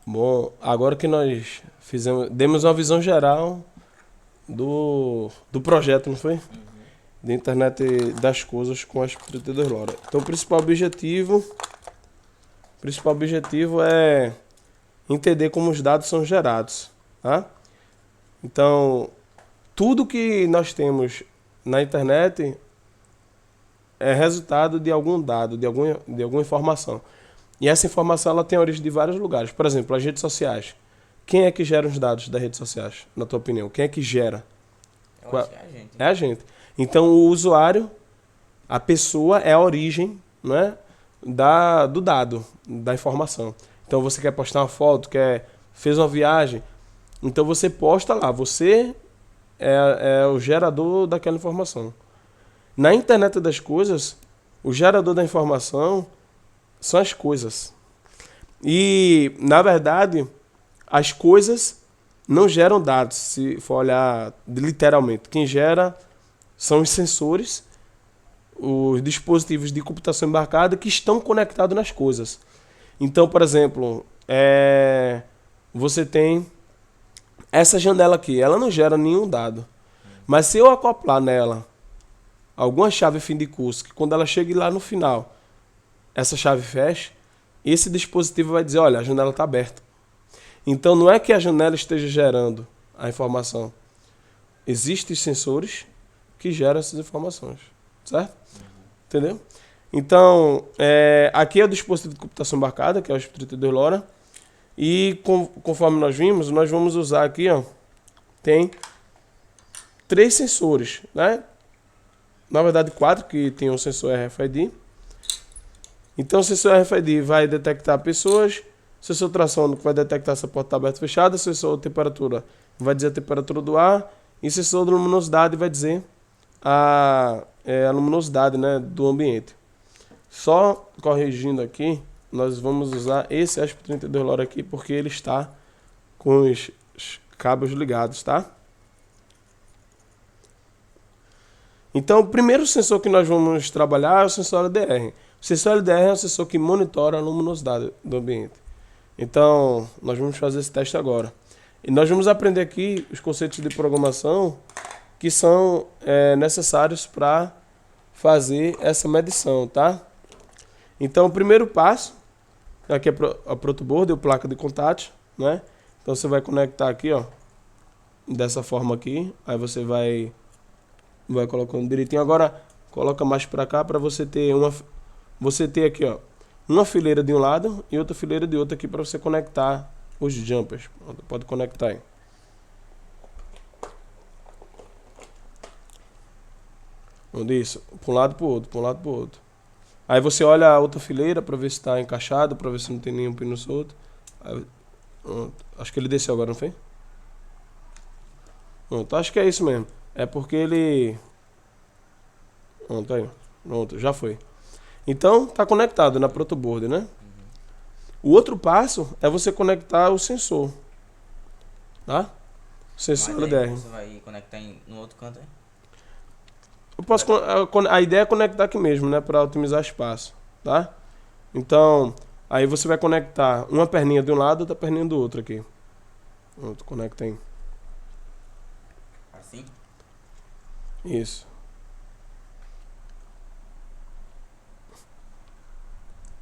Bom, agora que nós demos uma visão geral do projeto, não foi? Uhum. Da internet das coisas com as 32 LoRa. Então o principal objetivo é entender como os dados são gerados, tá? Então, tudo que nós temos na internet é resultado de algum dado, de alguma informação. E essa informação ela tem origem de vários lugares. Por exemplo, as redes sociais. Quem é que gera os dados das redes sociais, na tua opinião? Quem é que gera? Eu acho que é a gente. É a gente. Então, o usuário, a pessoa é a origem, né, do dado, da informação. Então, você quer postar uma foto, fez uma viagem, então você posta lá. Você é o gerador daquela informação. Na internet das coisas, o gerador da informação são as coisas. E, na verdade, as coisas não geram dados, se for olhar literalmente. Quem gera são os sensores, os dispositivos de computação embarcada que estão conectados nas coisas. Então, por exemplo, você tem essa janela aqui, ela não gera nenhum dado. Mas se eu acoplar nela alguma chave fim de curso, que quando ela chega lá no final, essa chave fecha, esse dispositivo vai dizer, olha, a janela está aberta. Então não é que a janela esteja gerando a informação. Existem sensores que geram essas informações, certo? Entendeu? Então, aqui é o dispositivo de computação embarcada, que é o 32 LoRa. E conforme nós vimos, nós vamos usar aqui, ó, tem 3 sensores, né? Na verdade 4, que tem um sensor RFID. Então o sensor RFID vai detectar pessoas, sensor ultrassônico vai detectar se a porta está aberta ou fechada, sensor temperatura vai dizer a temperatura do ar, e sensor de luminosidade vai dizer a luminosidade, né, do ambiente. Só corrigindo aqui, nós vamos usar esse ESP32 LoRa aqui porque ele está com os cabos ligados, tá? Então, o primeiro sensor que nós vamos trabalhar é o sensor LDR. O sensor LDR é um sensor que monitora a luminosidade do ambiente. Então, nós vamos fazer esse teste agora. E nós vamos aprender aqui os conceitos de programação que são necessários para fazer essa medição, tá? Então, o primeiro passo, aqui é a protoboard, é a placa de contato, né? Então, você vai conectar aqui, ó, dessa forma aqui. Aí você vai colocando direitinho. Agora, coloca mais para cá para você ter aqui, ó, uma fileira de um lado e outra fileira de outro aqui para você conectar os jumpers. Pode conectar aí. Isso, para um lado para o outro, para um lado para o outro. Aí você olha a outra fileira para ver se está encaixado, para ver se não tem nenhum pino solto. Aí, acho que ele desceu agora, não foi? Pronto, acho que é isso mesmo. É porque ele... Pronto, aí. Pronto, já foi. Então, está conectado na protoboard, né? O outro passo é você conectar o sensor. Tá? O sensor Mas aí LDR. você vai conectar no outro canto aí? A ideia é conectar aqui mesmo, né? Para otimizar espaço, tá? Então, aí você vai conectar uma perninha de um lado e outra perninha do outro aqui. Pronto, conecta aí. Assim? Isso.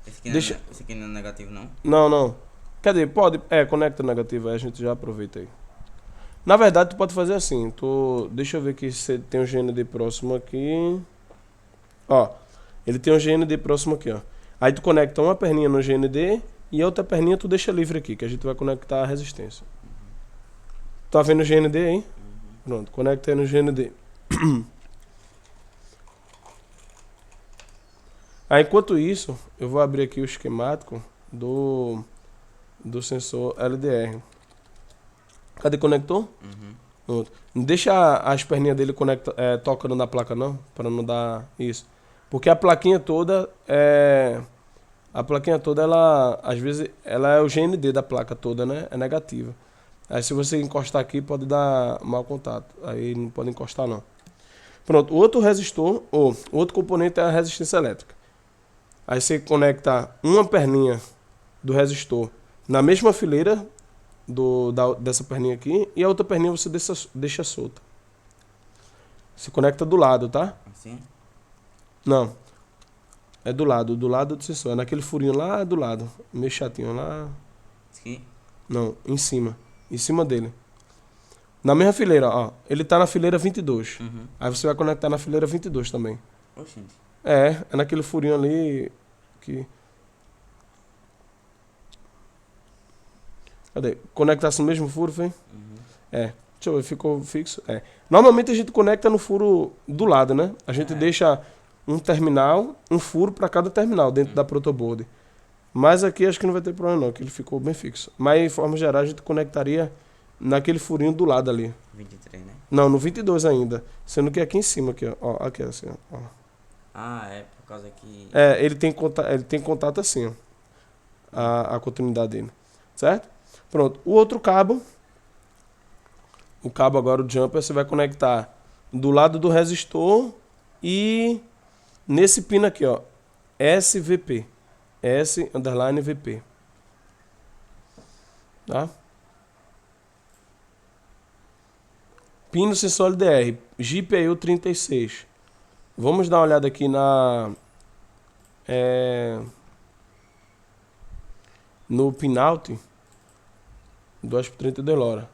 Esse aqui não é negativo, não? Não. Quer dizer, pode... conecta negativo aí, a gente já aproveita aí. Na verdade, tu pode fazer assim. Deixa eu ver aqui se tem um GND próximo aqui. Ó, ele tem um GND próximo aqui, ó. Aí tu conecta uma perninha no GND e a outra perninha tu deixa livre aqui, que a gente vai conectar a resistência. Tá vendo o GND aí? Pronto, conecta aí no GND. Aí, enquanto isso, eu vou abrir aqui o esquemático do sensor LDR. Cadê conector? Pronto. Não deixa as perninhas dele tocando na placa não, para não dar isso. Porque a plaquinha toda ela às vezes ela é o GND da placa toda, né? É negativa. Aí se você encostar aqui pode dar mau contato. Aí não pode encostar não. Pronto, o outro resistor, o outro componente é a resistência elétrica. Aí você conecta uma perninha do resistor na mesma fileira dessa perninha aqui, e a outra perninha você deixa solta. Se conecta do lado, tá? Assim? Não. É do lado do sensor. É naquele furinho lá do lado. Meio chatinho lá. Aqui? Não, em cima. Em cima dele. Na mesma fileira, ó. Ele tá na fileira 22. Uhum. Aí você vai conectar na fileira 22 também. Oxente. É naquele furinho ali que... Cadê? Conectasse no mesmo furo, foi? Uhum. É. Deixa eu ver, ficou fixo? É. Normalmente a gente conecta no furo do lado, né? A gente deixa um terminal, um furo para cada terminal dentro da protoboard. Mas aqui acho que não vai ter problema não, que ele ficou bem fixo. Mas em forma geral a gente conectaria naquele furinho do lado ali. 23, né? Não, no 22 ainda. Sendo que aqui em cima, aqui, ó. Aqui assim, ó. Ah, é por causa que... É, ele tem contato assim, ó. A continuidade dele. Certo? Pronto. O outro cabo, o cabo agora, o jumper, você vai conectar do lado do resistor e nesse pino aqui, ó. SVP. S_VP. Tá? Pino sensor LDR. GPU 36. Vamos dar uma olhada aqui no pinout do ASP32 LoRa.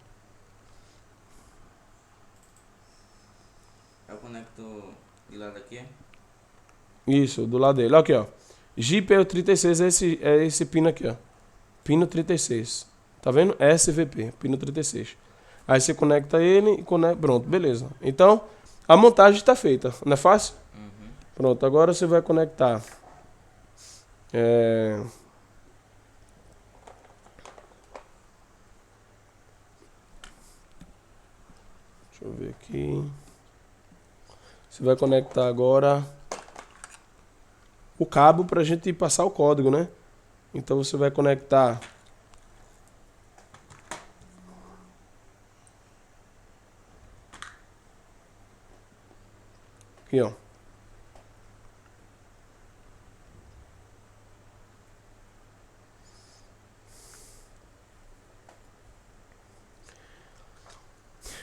Eu conecto de lado aqui, é? Isso, do lado dele. Aqui, ó. GPU 36 é esse pino aqui, ó. Pino 36. Tá vendo? SVP, pino 36. Aí você conecta ele e conecta. Pronto, beleza. Então, a montagem está feita. Não é fácil? Uhum. Pronto, agora você vai conectar. Deixa eu ver aqui. Você vai conectar agora o cabo para a gente passar o código, né? Então você vai conectar aqui, ó.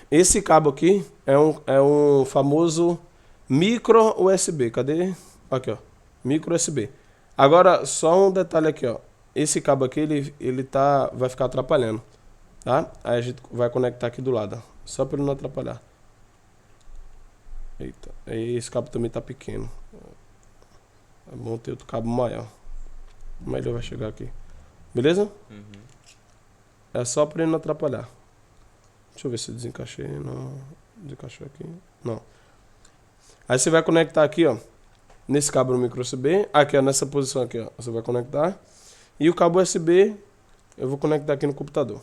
Esse cabo aqui é um famoso micro USB. Cadê? Aqui, ó. Micro USB. Agora, só um detalhe aqui, ó. Esse cabo aqui, vai ficar atrapalhando, tá? Aí a gente vai conectar aqui do lado, ó. Só para ele não atrapalhar. Eita, esse cabo também tá pequeno. É bom ter outro cabo maior. Mas ele vai chegar aqui. Beleza? Uhum. É só para ele não atrapalhar. Deixa eu ver se eu desencaixei. Não. Desencaixou aqui. Não. Aí você vai conectar aqui, ó. Nesse cabo no micro USB. Aqui, ó. Nessa posição aqui, ó. Você vai conectar. E o cabo USB eu vou conectar aqui no computador.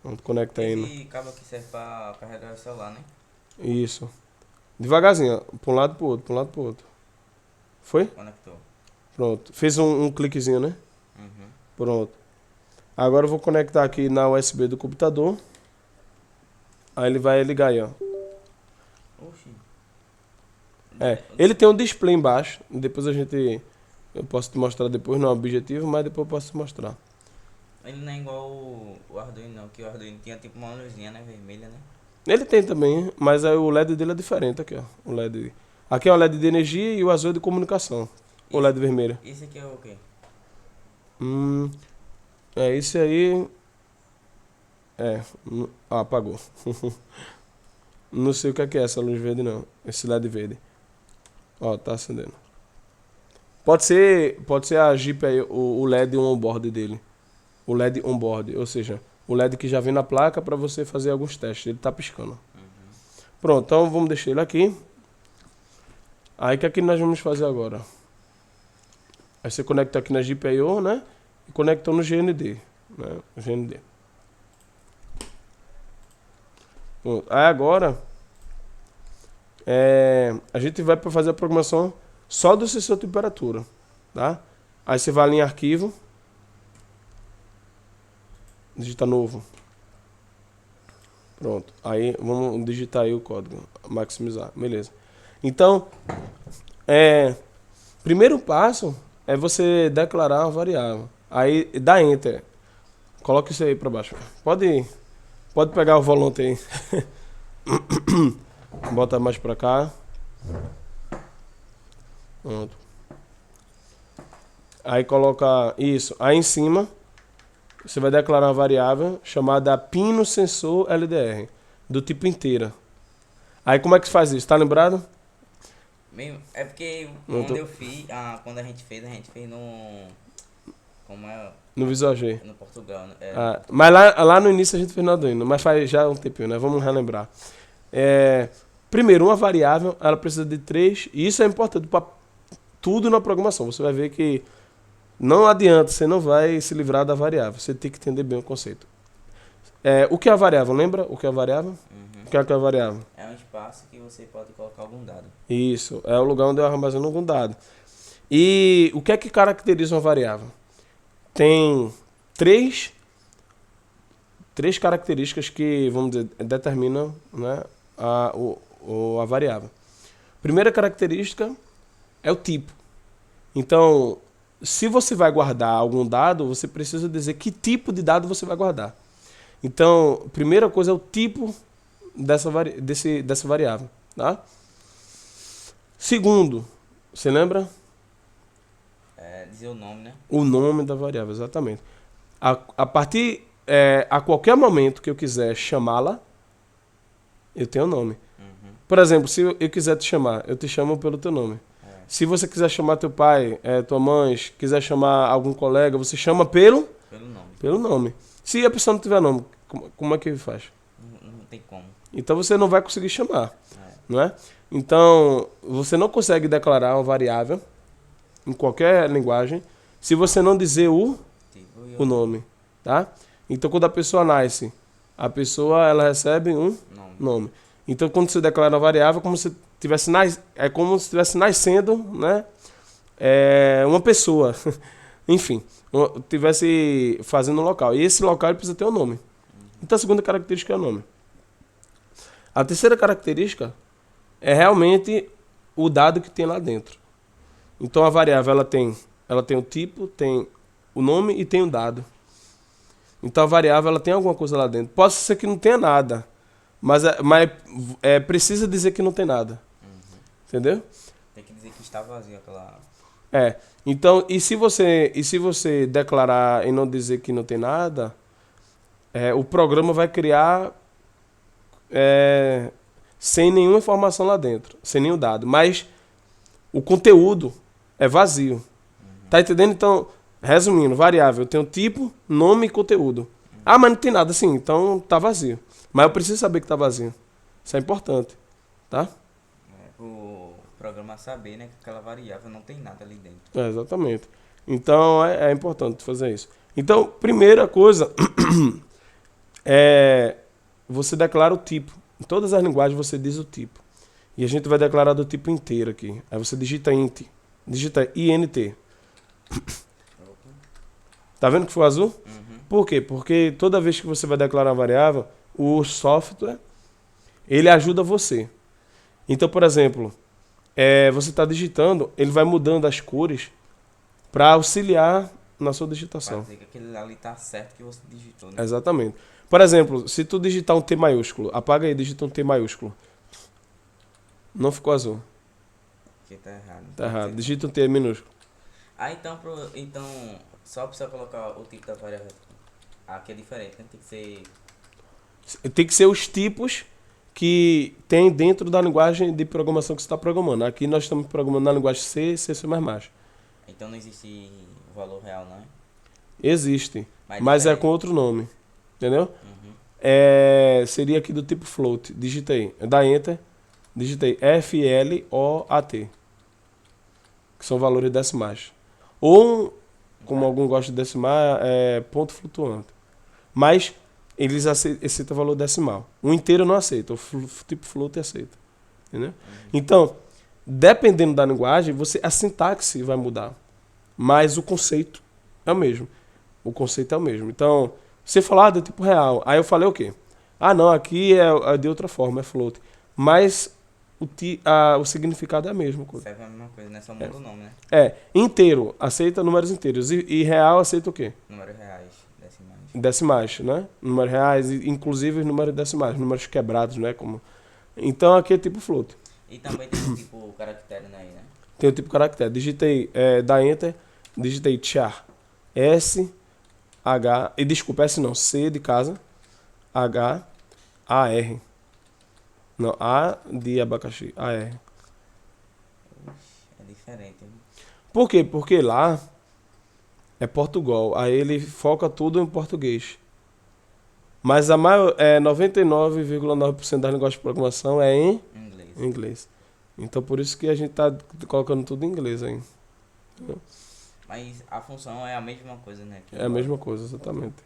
Vamos conectar aí. Esse cabo aqui serve pra carregar o celular, né? Isso. Devagarzinho, ó. Pra um lado pro outro, pra um lado pro outro. Foi? Conectou. Pronto. Fez um cliquezinho, né? Uhum. Pronto. Agora eu vou conectar aqui na USB do computador. Aí ele vai ligar aí, ó. Oxi. Ele tem um display embaixo. Depois eu posso te mostrar depois, não é objetivo, mas depois eu posso te mostrar. Ele não é igual o Arduino, não. Que o Arduino tinha tipo uma luzinha, né? Vermelha, né? Ele tem também, mas aí o LED dele é diferente aqui, ó. O LED. Aqui é o LED de energia e o azul é de comunicação. O LED vermelho. Esse aqui é o quê? Esse aí. Apagou. Não sei o que é essa luz verde, não. Esse LED verde. Ó, tá acendendo. Pode ser a Jeep aí, o LED on-board dele. O LED on-board, ou seja, o LED que já vem na placa para você fazer alguns testes. Ele tá piscando. Pronto, então vamos deixar ele aqui. Aí o que é que nós vamos fazer agora? Aí você conecta aqui na GPIO, né? E conecta no GND. Né? GND. Pronto. Aí agora a gente vai para fazer a programação só do sensor de temperatura. Tá? Aí você vai ali em arquivo. Digita novo. Pronto. Aí vamos digitar aí o código. Maximizar. Beleza. Então, primeiro passo é você declarar uma variável. Aí dá Enter. Coloca isso aí pra baixo. Pode pegar o volante aí. Bota mais pra cá. Pronto. Aí coloca isso. Aí em cima, você vai declarar uma variável chamada pino sensor LDR, do tipo inteira. Aí como é que se faz isso? Tá lembrado? É porque quando eu fiz, quando a gente fez no... Como é? No Visual G. No Portugal, né? Mas lá no início a gente fez no Arduino, mas faz já um tempinho, né? Vamos relembrar. Primeiro, uma variável, ela precisa de 3, e isso é importante para tudo na programação. Você vai ver que não adianta, você não vai se livrar da variável, você tem que entender bem o conceito. O que é a variável? Lembra o que é a variável? Uhum. O que é a variável? É um espaço que você pode colocar algum dado. Isso, é o lugar onde eu armazeno algum dado. E o que é que caracteriza uma variável? Tem três características que, vamos dizer, determinam, né, a variável. Primeira característica é o tipo. Então, se você vai guardar algum dado, você precisa dizer que tipo de dado você vai guardar. Então, primeira coisa é o tipo dessa variável. Tá? Segundo, você lembra? Dizer o nome, né? O nome da variável, exatamente. A partir, a qualquer momento que eu quiser chamá-la, eu tenho o nome. Uhum. Por exemplo, se eu quiser te chamar, eu te chamo pelo teu nome. Se você quiser chamar teu pai, tua mãe, quiser chamar algum colega, você chama pelo nome. Pelo nome. Se a pessoa não tiver nome, como é que faz? Não tem como. Então você não vai conseguir chamar. Não é? Então, você não consegue declarar uma variável em qualquer linguagem se você não dizer o nome. Tá? Então, quando a pessoa nasce, a pessoa ela recebe um nome. Então, quando você declara uma variável, é como se estivesse nascendo, né? Uma pessoa. Enfim, estivesse fazendo um local. E esse local ele precisa ter um nome. Então, a segunda característica é o nome. A terceira característica é realmente o dado que tem lá dentro. Então, a variável ela tem o tipo, tem o nome e tem o dado. Então, a variável ela tem alguma coisa lá dentro. Pode ser que não tenha nada, mas precisa dizer que não tem nada. Entendeu? Tem que dizer que está vazio aquela... Então, e se você declarar e não dizer que não tem nada, o programa vai criar sem nenhuma informação lá dentro, sem nenhum dado. Mas o conteúdo é vazio. Tá entendendo? Então, resumindo, variável, eu tenho tipo, nome e conteúdo. Mas não tem nada assim, então tá vazio. Mas eu preciso saber que tá vazio. Isso é importante, tá? O programa saber, né, que aquela variável não tem nada ali dentro. Exatamente. Então, é importante fazer isso. Então, primeira coisa você declara o tipo. Em todas as linguagens você diz o tipo. E a gente vai declarar do tipo inteiro aqui. Aí você digita int. Digita int. Tá vendo que foi azul? Por quê? Porque toda vez que você vai declarar uma variável, o software, ele ajuda você. Então, por exemplo, você está digitando, ele vai mudando as cores para auxiliar na sua digitação. Para dizer que aquele ali tá certo que você digitou, né? Exatamente. Por exemplo, se tu digitar um T maiúsculo, apaga aí, digita um T maiúsculo. Não ficou azul. Porque tá errado. Tá errado. Digita um T minúsculo. Então, só precisa colocar o tipo da variável. Aqui é diferente, né? Tem que ser os tipos que tem dentro da linguagem de programação que você está programando. Aqui nós estamos programando na linguagem C, C++. Então não existe o valor real, não é? Existe, mas diferente. é com outro nome. Entendeu? Seria aqui do tipo float. Digitei. Dá enter. Digitei FLOAT. Que são valores decimais. Ou, como algum gosta de decimar, ponto flutuante. Mas eles aceitam valor decimal. O inteiro não aceita. O tipo float aceita. Entendeu? Então, dependendo da linguagem, a sintaxe vai mudar. Mas o conceito é o mesmo. O conceito é o mesmo. Então, você falar do tipo real. Aí eu falei o quê? Não, aqui é de outra forma, é float. Mas o significado é a mesma coisa. Serve a mesma coisa, né? Só muda o nome, né? Inteiro, aceita números inteiros. E real aceita o quê? Números reais, decimais. Decimais, né? Números reais, inclusive os números decimais, números quebrados, né? Então aqui é tipo float. E também tem um tipo caractere, né? Tem o tipo caractere. Digitei, dá enter, digitei char. S, H, e desculpa, S não, C de casa, H, A, R. Não, A de abacaxi, A, R. É diferente. Hein? Por quê? Porque lá é Portugal, aí ele foca tudo em português. Mas 99,9% das linguagens de programação é em Inglês. inglês. Então por isso que a gente tá colocando tudo em inglês aí. Mas a função é a mesma coisa, né? É a mesma coisa, exatamente.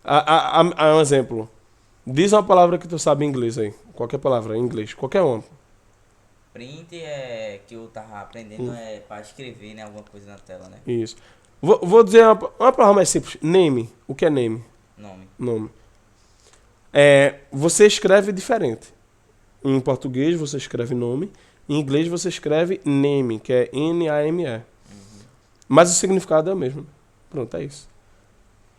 Um exemplo. Diz uma palavra que tu sabe em inglês aí. Qualquer palavra em inglês. Qualquer uma. Print é que eu tava aprendendo é pra escrever, né? Alguma coisa na tela, né? Isso. Vou dizer uma palavra mais simples. Name. O que é name? Nome. Nome. Você escreve diferente. Em português você escreve nome. Em inglês você escreve name, que é N-A-M-E. Mas o significado é o mesmo. Pronto, é isso.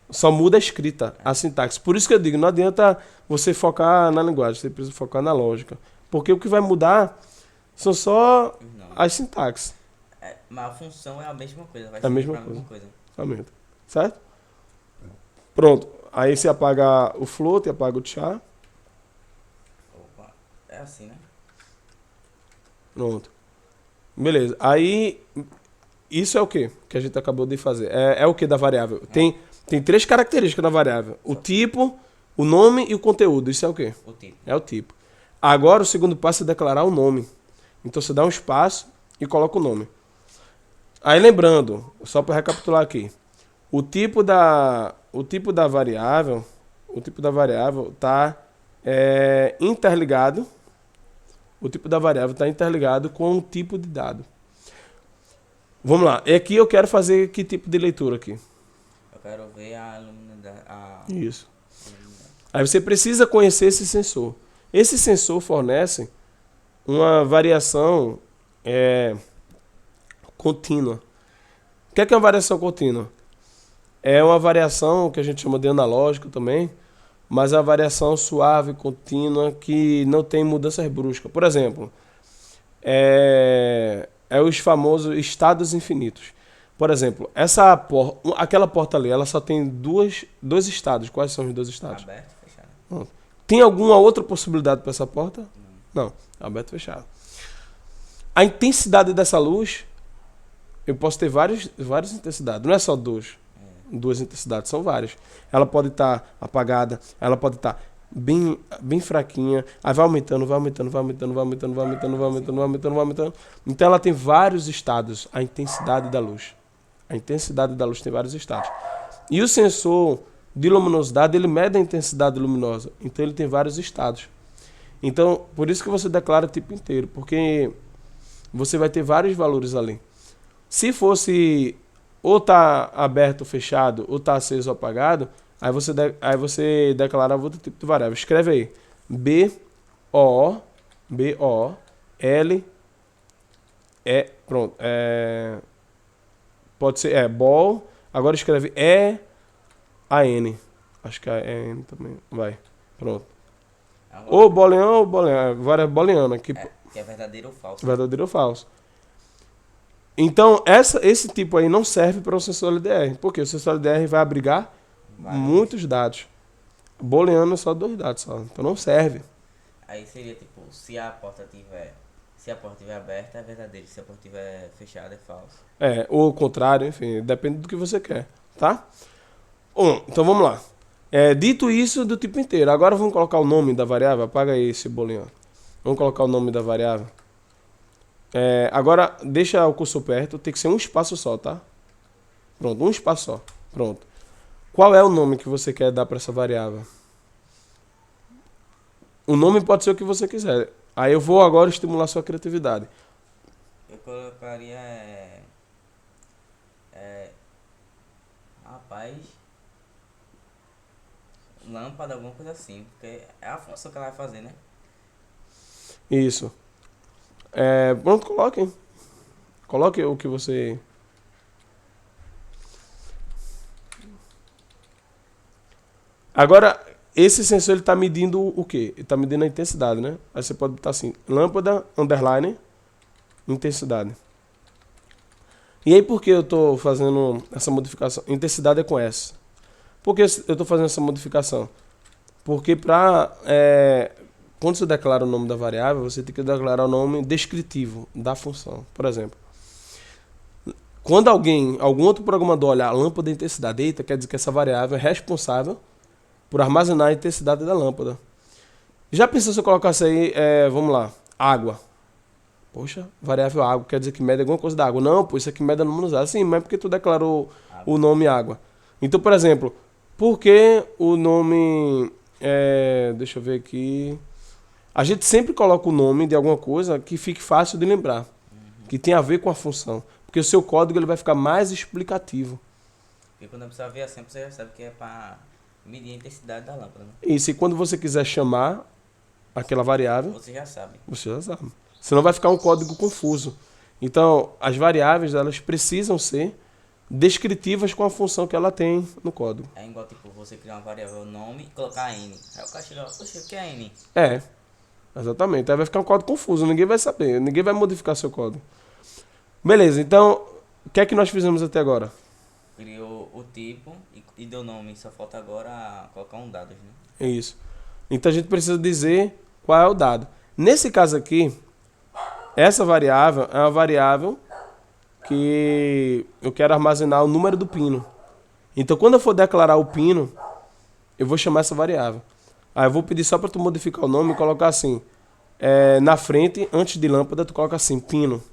Só muda a escrita, a sintaxe. Por isso que eu digo, não adianta você focar na linguagem, você precisa focar na lógica. Porque o que vai mudar são só as sintaxes. Mas a função é a mesma coisa, vai É a mesma pra mesma coisa. Exatamente. Certo? Pronto. Aí você apaga o float, apaga o char. Opa, é assim, né? Pronto. Beleza. Aí, isso é o que que a gente acabou de fazer? É o que da variável? Tem três características da variável. O tipo, o nome e o conteúdo. Isso é o quê? O tipo. É o tipo. Agora, o segundo passo é declarar o nome. Então, você dá um espaço e coloca o nome. Aí, lembrando, só para recapitular aqui. O tipo da variável está interligado. O tipo da variável está interligado com o tipo de dado. Vamos lá. E aqui eu quero fazer que tipo de leitura aqui? Eu quero ver a luminidade. Isso. Aí você precisa conhecer esse sensor. Esse sensor fornece uma variação contínua. O que é uma variação contínua? É uma variação que a gente chama de analógica também, mas é uma variação suave, contínua, que não tem mudanças bruscas. Por exemplo, os famosos estados infinitos. Por exemplo, aquela porta ali, ela só tem dois estados. Quais são os dois estados? Aberto e fechado. Tem alguma outra possibilidade para essa porta? Não. Aberto e fechado. A intensidade dessa luz, eu posso ter várias intensidades. Não é só duas intensidades, são várias. Ela pode estar apagada, ela pode estar bem fraquinha, aí vai aumentando. Então ela tem vários estados, a intensidade da luz. A intensidade da luz tem vários estados. E o sensor de luminosidade, ele mede a intensidade luminosa. Então ele tem vários estados. Então, por isso que você declara o tipo inteiro, porque você vai ter vários valores ali. Se fosse ou tá aberto ou fechado, ou tá aceso ou apagado, aí você declara outro tipo de variável. Escreve aí. B-O-L pronto. Pode ser bol. Agora escreve E-A-N. Acho que é N também. Vai. Pronto. Agora, Ou booleano ou booleano. Variável booleana. Que é verdadeiro ou falso. verdadeiro ou falso. Então, esse tipo aí não serve para o sensor LDR. Porque o sensor LDR vai abrigar muitos dados. Booleano é só 2 dados só. Então não serve. Aí seria tipo, se a porta tiver aberta, é verdadeiro. Se a porta tiver fechada, é falso. Ou o contrário, enfim, depende do que você quer, tá? Então vamos lá. Dito isso do tipo inteiro, agora vamos colocar o nome da variável. Apaga aí esse booleano. Vamos colocar o nome da variável. Agora, deixa o cursor perto, tem que ser um espaço só, tá? Pronto, um espaço só. Pronto. Qual é o nome que você quer dar para essa variável? O nome pode ser o que você quiser. Aí eu vou agora estimular sua criatividade. Eu colocaria rapaz, lâmpada, alguma coisa assim, porque é a função que ela vai fazer, né? Isso. Pronto, coloque. Coloque o que você... Agora, esse sensor ele está medindo o quê? Ele está medindo a intensidade, né? Aí você pode botar assim, lâmpada, underline, intensidade. E aí por que eu estou fazendo essa modificação? Intensidade é com S. Por que eu estou fazendo essa modificação? Porque quando você declara o nome da variável, você tem que declarar o nome descritivo da função. Por exemplo, quando algum outro programador olhar a lâmpada de intensidade, eita, quer dizer que essa variável é responsável por armazenar a intensidade da lâmpada. Já pensou se eu colocasse aí, vamos lá, água. Poxa, variável água, quer dizer que mede alguma coisa da água. Não, pô, isso aqui mede o número usado. Sim, mas é porque tu declarou o nome água. Então, por exemplo, por que o nome... deixa eu ver aqui... A gente sempre coloca o nome de alguma coisa que fique fácil de lembrar. Que tem a ver com a função. Porque o seu código ele vai ficar mais explicativo. E quando a pessoa vê assim, você já sabe que é para medir a intensidade da lâmpada, né? Isso, e quando você quiser chamar aquela variável... Você já sabe. Você já sabe. Senão vai ficar um código confuso. Então, as variáveis, elas precisam ser descritivas com a função que ela tem no código. É igual, tipo, você criar uma variável nome e colocar N. Aí o cara chega, poxa, o que é N? Exatamente. Aí vai ficar um código confuso, ninguém vai saber, ninguém vai modificar seu código. Beleza, então, o que é que nós fizemos até agora? Criou o tipo e deu nome, só falta agora colocar um dado, né? É isso. Então a gente precisa dizer qual é o dado. Nesse caso aqui, essa variável é uma variável que eu quero armazenar o número do pino. Então quando eu for declarar o pino, eu vou chamar essa variável. Aí eu vou pedir só para tu modificar o nome e colocar assim, na frente, antes de lâmpada, tu coloca assim, pino.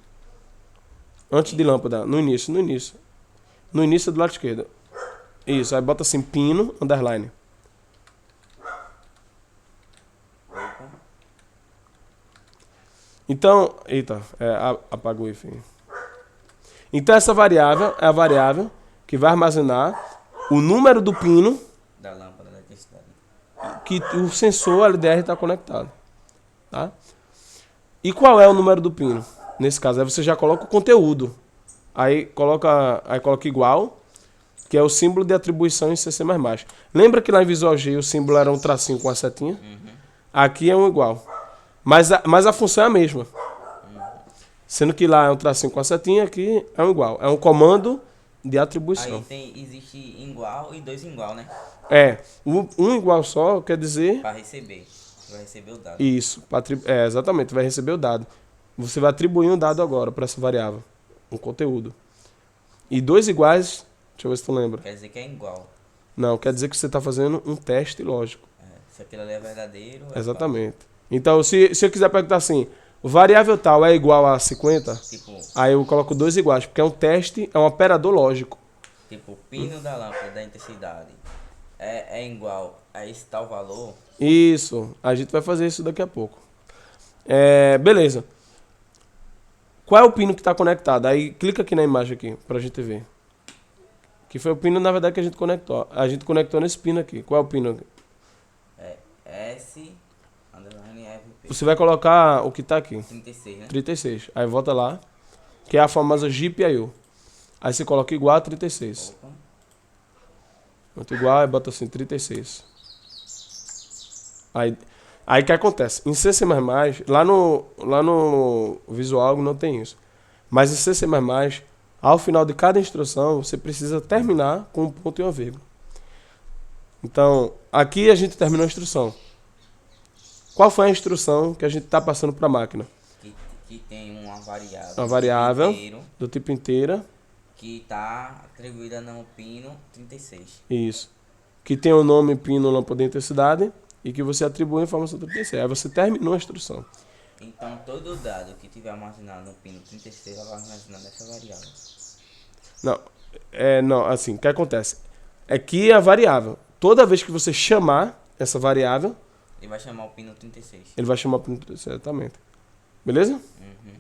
Antes de lâmpada, no início. No início do lado esquerdo. Isso, aí bota assim, pino, underline. Então, eita, apagou o if. Então essa variável é a variável que vai armazenar o número do pino Da lâmpada, da intensidade. que o sensor LDR está conectado. Tá? E qual é o número do pino? Nesse caso, aí você já coloca o conteúdo. Aí coloca igual, que é o símbolo de atribuição em CC++. Lembra que lá em Visual G o símbolo era um tracinho com a setinha? Aqui é um igual. Mas a função é a mesma. Sendo que lá é um tracinho com a setinha, aqui é um igual. É um comando de atribuição. Aí existe igual e dois igual, né? Um igual só quer dizer... Para receber. Você vai receber o dado. Isso, exatamente, vai receber o dado. Você vai atribuir um dado agora para essa variável, um conteúdo. E dois iguais, deixa eu ver se tu lembra. Quer dizer que é igual. Não, quer dizer que você está fazendo um teste lógico. Se aquilo ali é verdadeiro... Exatamente. Então, se eu quiser perguntar assim, variável tal é igual a 50, Tipo, aí eu coloco dois iguais, porque é um teste, é um operador lógico. tipo, o pino da lâmpada da intensidade é igual a esse tal valor. Isso, a gente vai fazer isso daqui a pouco. Beleza. Qual é o pino que está conectado? Aí clica aqui na imagem aqui, pra gente ver. Que foi o pino, na verdade, que a gente conectou. A gente conectou nesse pino aqui. Qual é o pino? S, underline, FP. Você vai colocar o que está aqui. 36, né? 36. Aí volta lá, que é a famosa GPIO. Aí você coloca igual a 36. Opa. Muito igual, aí bota assim, 36. Aí o que acontece? Em CC++, lá no Visual não tem isso. Mas em CC++, ao final de cada instrução, você precisa terminar com um ponto e uma vírgula. Então, aqui a gente terminou a instrução. Qual foi a instrução que a gente está passando para a máquina? Que tem uma variável. Uma variável inteiro, do tipo inteira. que está atribuída no pino 36. Isso. Que tem o nome pino lâmpada de intensidade e que você atribui a informação 36. Aí você terminou a instrução. Então, todo dado que tiver armazenado no pino 36, ela vai armazenar nessa variável. Não, assim, o que acontece? É que a variável, toda vez que você chamar essa variável, Ele vai chamar o pino 36. ele vai chamar o pino 36, exatamente. Beleza?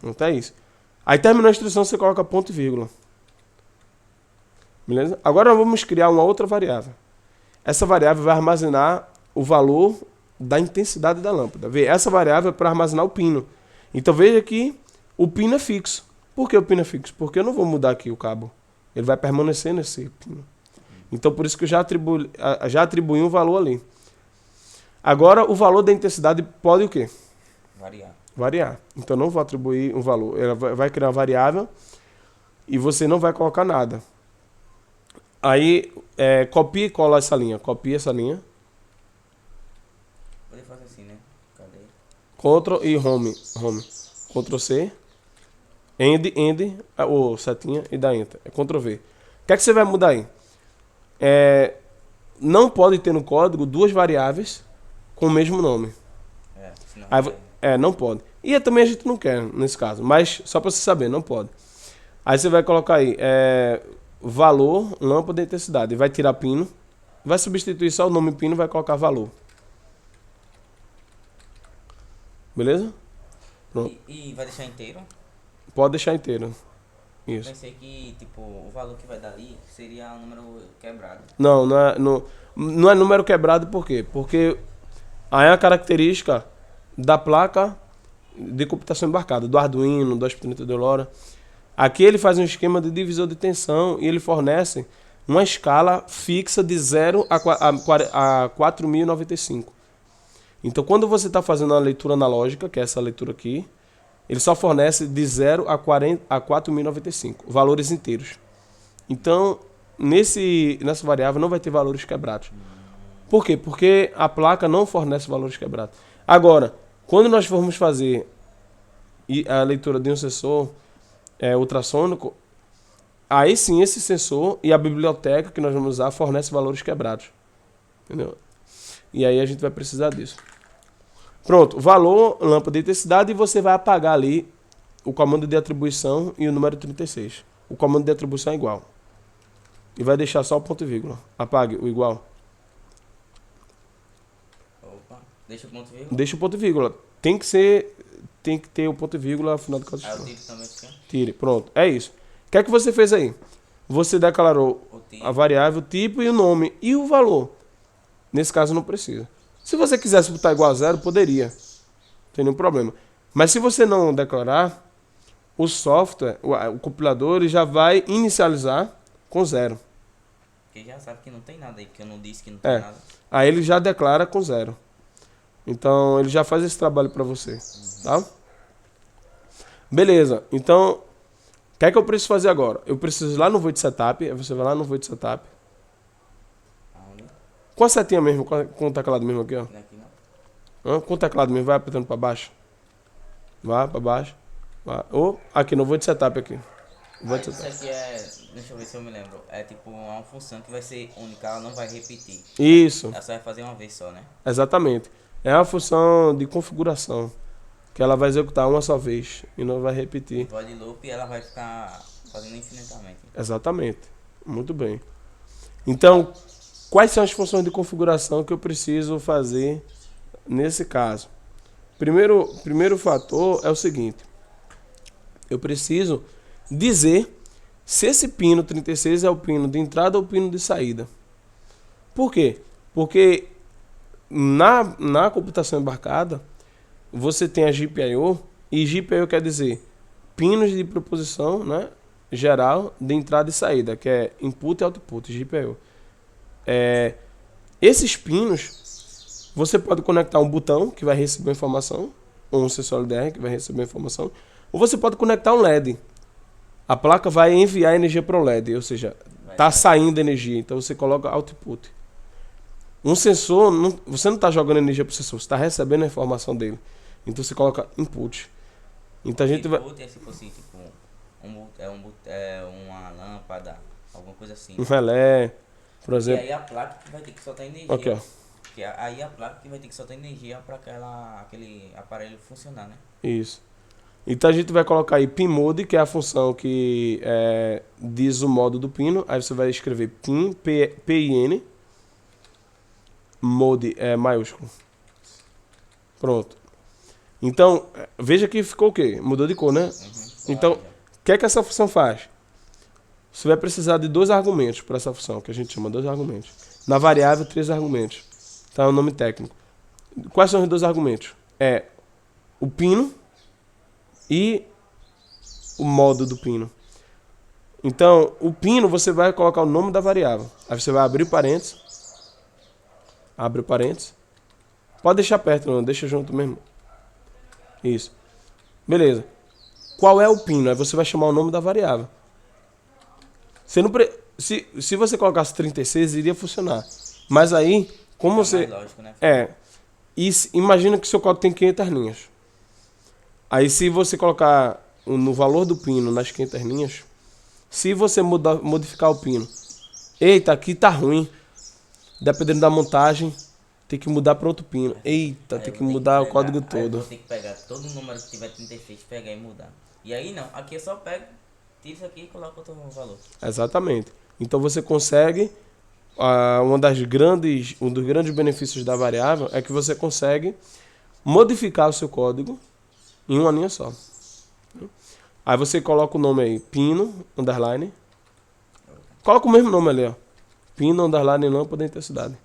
Não tá isso. Aí terminou a instrução, você coloca ponto e vírgula. Beleza? Agora nós vamos criar uma outra variável. Essa variável vai armazenar o valor da intensidade da lâmpada. Vê, essa variável é para armazenar o pino. Então veja que O pino é fixo. Por que o pino é fixo? Porque eu não vou mudar aqui o cabo. Ele vai permanecer nesse pino. Então, por isso que eu já atribuí um valor ali. Agora, o valor da intensidade pode o quê? Variar. Então, não vou atribuir um valor. Ela vai criar uma variável e você não vai colocar nada. Aí, copia e cola essa linha. Copia essa linha. Pode fazer assim, né? Cadê? Ctrl e home. Ctrl C. End, ou setinha e dá Enter. Ctrl V. O que é que você vai mudar aí? Não pode ter no código duas variáveis com o mesmo nome. Senão Não pode. E também a gente não quer nesse caso. Mas só para você saber, não pode. Aí você vai colocar aí valor, lâmpada e intensidade. Vai tirar pino. Vai substituir só o nome pino e vai colocar valor. Beleza? Pronto. E vai deixar inteiro? Pode deixar inteiro. Isso. Pensei que, tipo, o valor que vai dar ali seria um número quebrado. Não é número quebrado, por quê? Porque aí é a característica da placa de computação embarcada, do Arduino, do 232 LoRa. Aqui ele faz um esquema de divisor de tensão e ele fornece uma escala fixa de 0 a 4095. Então, quando você está fazendo a leitura analógica, que é essa leitura aqui, ele só fornece de 0 a 4095, valores inteiros. Então, nessa variável não vai ter valores quebrados. Por quê? Porque a placa não fornece valores quebrados. Agora, quando nós formos fazer a leitura de um sensor ultrassônico, aí sim esse sensor e a biblioteca que nós vamos usar fornece valores quebrados. Entendeu? E aí a gente vai precisar disso. Pronto, valor, lâmpada de intensidade, e você vai apagar ali o comando de atribuição e o número 36. O comando de atribuição é igual. E vai deixar só o ponto e vírgula. Apague o igual. Opa, deixa o ponto e vírgula? Deixa o ponto e vírgula. Tem que ter o ponto e vírgula afinal de contas. Eu tiro também aqui. Tire, pronto. É isso. O que é que você fez aí? Você declarou a variável, o tipo e o nome. E o valor? Nesse caso não precisa. Se você quisesse botar igual a 0, poderia. Não tem nenhum problema. Mas se você não declarar, o software, o compilador, ele já vai inicializar com 0. Porque já sabe que não tem nada aí, porque eu não disse que não tem nada. Aí ele já declara com 0. Então ele já faz esse trabalho para você. Tá? Beleza. Então, o que é que eu preciso fazer agora? Eu preciso ir lá no void setup. Aí você vai lá no void setup. Com a setinha mesmo, com o teclado mesmo aqui, ó. Aqui não. Com o teclado mesmo, vai apertando para baixo. Vai para baixo. Vai. Ou aqui no void setup aqui. Isso aqui deixa eu ver se eu me lembro. É tipo uma função que vai ser única, ela não vai repetir. Isso. Ela só vai fazer uma vez só, né? Exatamente. É uma função de configuração. Que ela vai executar uma só vez e não vai repetir. Void loop e ela vai ficar fazendo infinitamente. Exatamente. Muito bem. Então, quais são as funções de configuração que eu preciso fazer nesse caso? Primeiro fator é o seguinte. Eu preciso dizer se esse pino 36 é o pino de entrada ou o pino de saída. Por quê? Porque na computação embarcada, você tem a GPIO, e GPIO quer dizer pinos de proposição, né, geral de entrada e saída, que é input e output, GPIO. Esses pinos, você pode conectar um botão que vai receber informação, ou um sensor LDR que vai receber informação, ou você pode conectar um LED. A placa vai enviar energia para o LED, ou seja, está saindo energia, então você coloca output. Um sensor, você não está jogando energia para o sensor, você está recebendo a informação dele. Então você coloca input. Então a gente vai... Input é se fosse tipo uma lâmpada, alguma coisa assim. Um relé, por exemplo. E aí a placa que vai ter que soltar energia. Ok, ó. Aí a placa que vai ter que soltar energia para aquele aparelho funcionar, né? Isso. Então a gente vai colocar aí pin mode, que é a função que diz o modo do pino. Aí você vai escrever pin, PIN, mode maiúsculo. Pronto. Então, veja que ficou o quê? Mudou de cor, né? Então, o que é que essa função faz? Você vai precisar de 2 argumentos para essa função, que a gente chama 2 argumentos. Na variável, 3 argumentos. Então é o nome técnico. Quais são os 2 argumentos? O pino e o modo do pino. Então, o pino você vai colocar o nome da variável. Aí você vai abrir parênteses. Abre o parênteses. Pode deixar perto, não, deixa junto mesmo. Isso. Beleza. Qual é o pino? Aí você vai chamar o nome da variável. Você não se você colocasse 36, iria funcionar. Mas aí, como você... mais lógico, né? Imagina que seu código tem 500 linhas. Aí se você colocar no valor do pino nas 500 linhas, se você modificar o pino, eita, aqui tá ruim. Dependendo da montagem, tem que mudar para outro pino. Eita, tem que mudar o código todo. Vou ter que pegar todo o número que tiver 36, pegar e mudar. E aí não, aqui eu só pego, tiro isso aqui e coloco outro valor. Exatamente. Então você consegue, um dos grandes benefícios da variável é que você consegue modificar o seu código em uma linha só. Aí você coloca o nome aí, pino, underline. Coloca o mesmo nome ali, ó. Pino, underline, lâmpada, intensidade.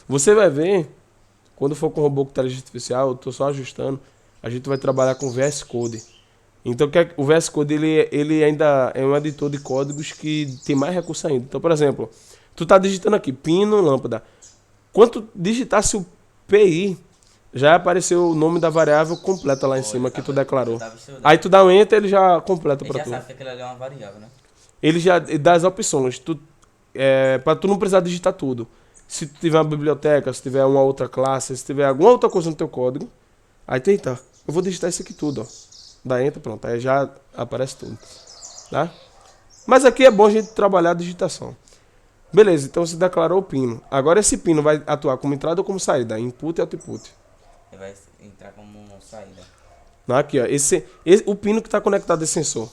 Você vai ver, quando for com o robô com inteligência artificial, eu estou só ajustando, a gente vai trabalhar com VS Code. Então o VS Code ele ainda é um editor de códigos que tem mais recurso ainda. Então, por exemplo, tu tá digitando aqui, pino, lâmpada. Quando tu digitasse o PI, já apareceu o nome da variável completa lá em cima que tu declarou. Aí tu dá um enter, ele já completa para tu. Ele já sabe que aquilo ali é uma variável, né? Ele já dá as opções, para tu não precisar digitar tudo. Se tu tiver uma biblioteca, se tiver uma outra classe, se tiver alguma outra coisa no teu código, aí tenta. Eu vou digitar isso aqui tudo, ó. Dá enter, pronto, aí já aparece tudo. Tá? Mas aqui é bom a gente trabalhar a digitação. Beleza, então você declarou o pino. Agora esse pino vai atuar como entrada ou como saída? Input e output. Ele vai entrar como saída. Aqui, ó, o pino que está conectado a esse sensor.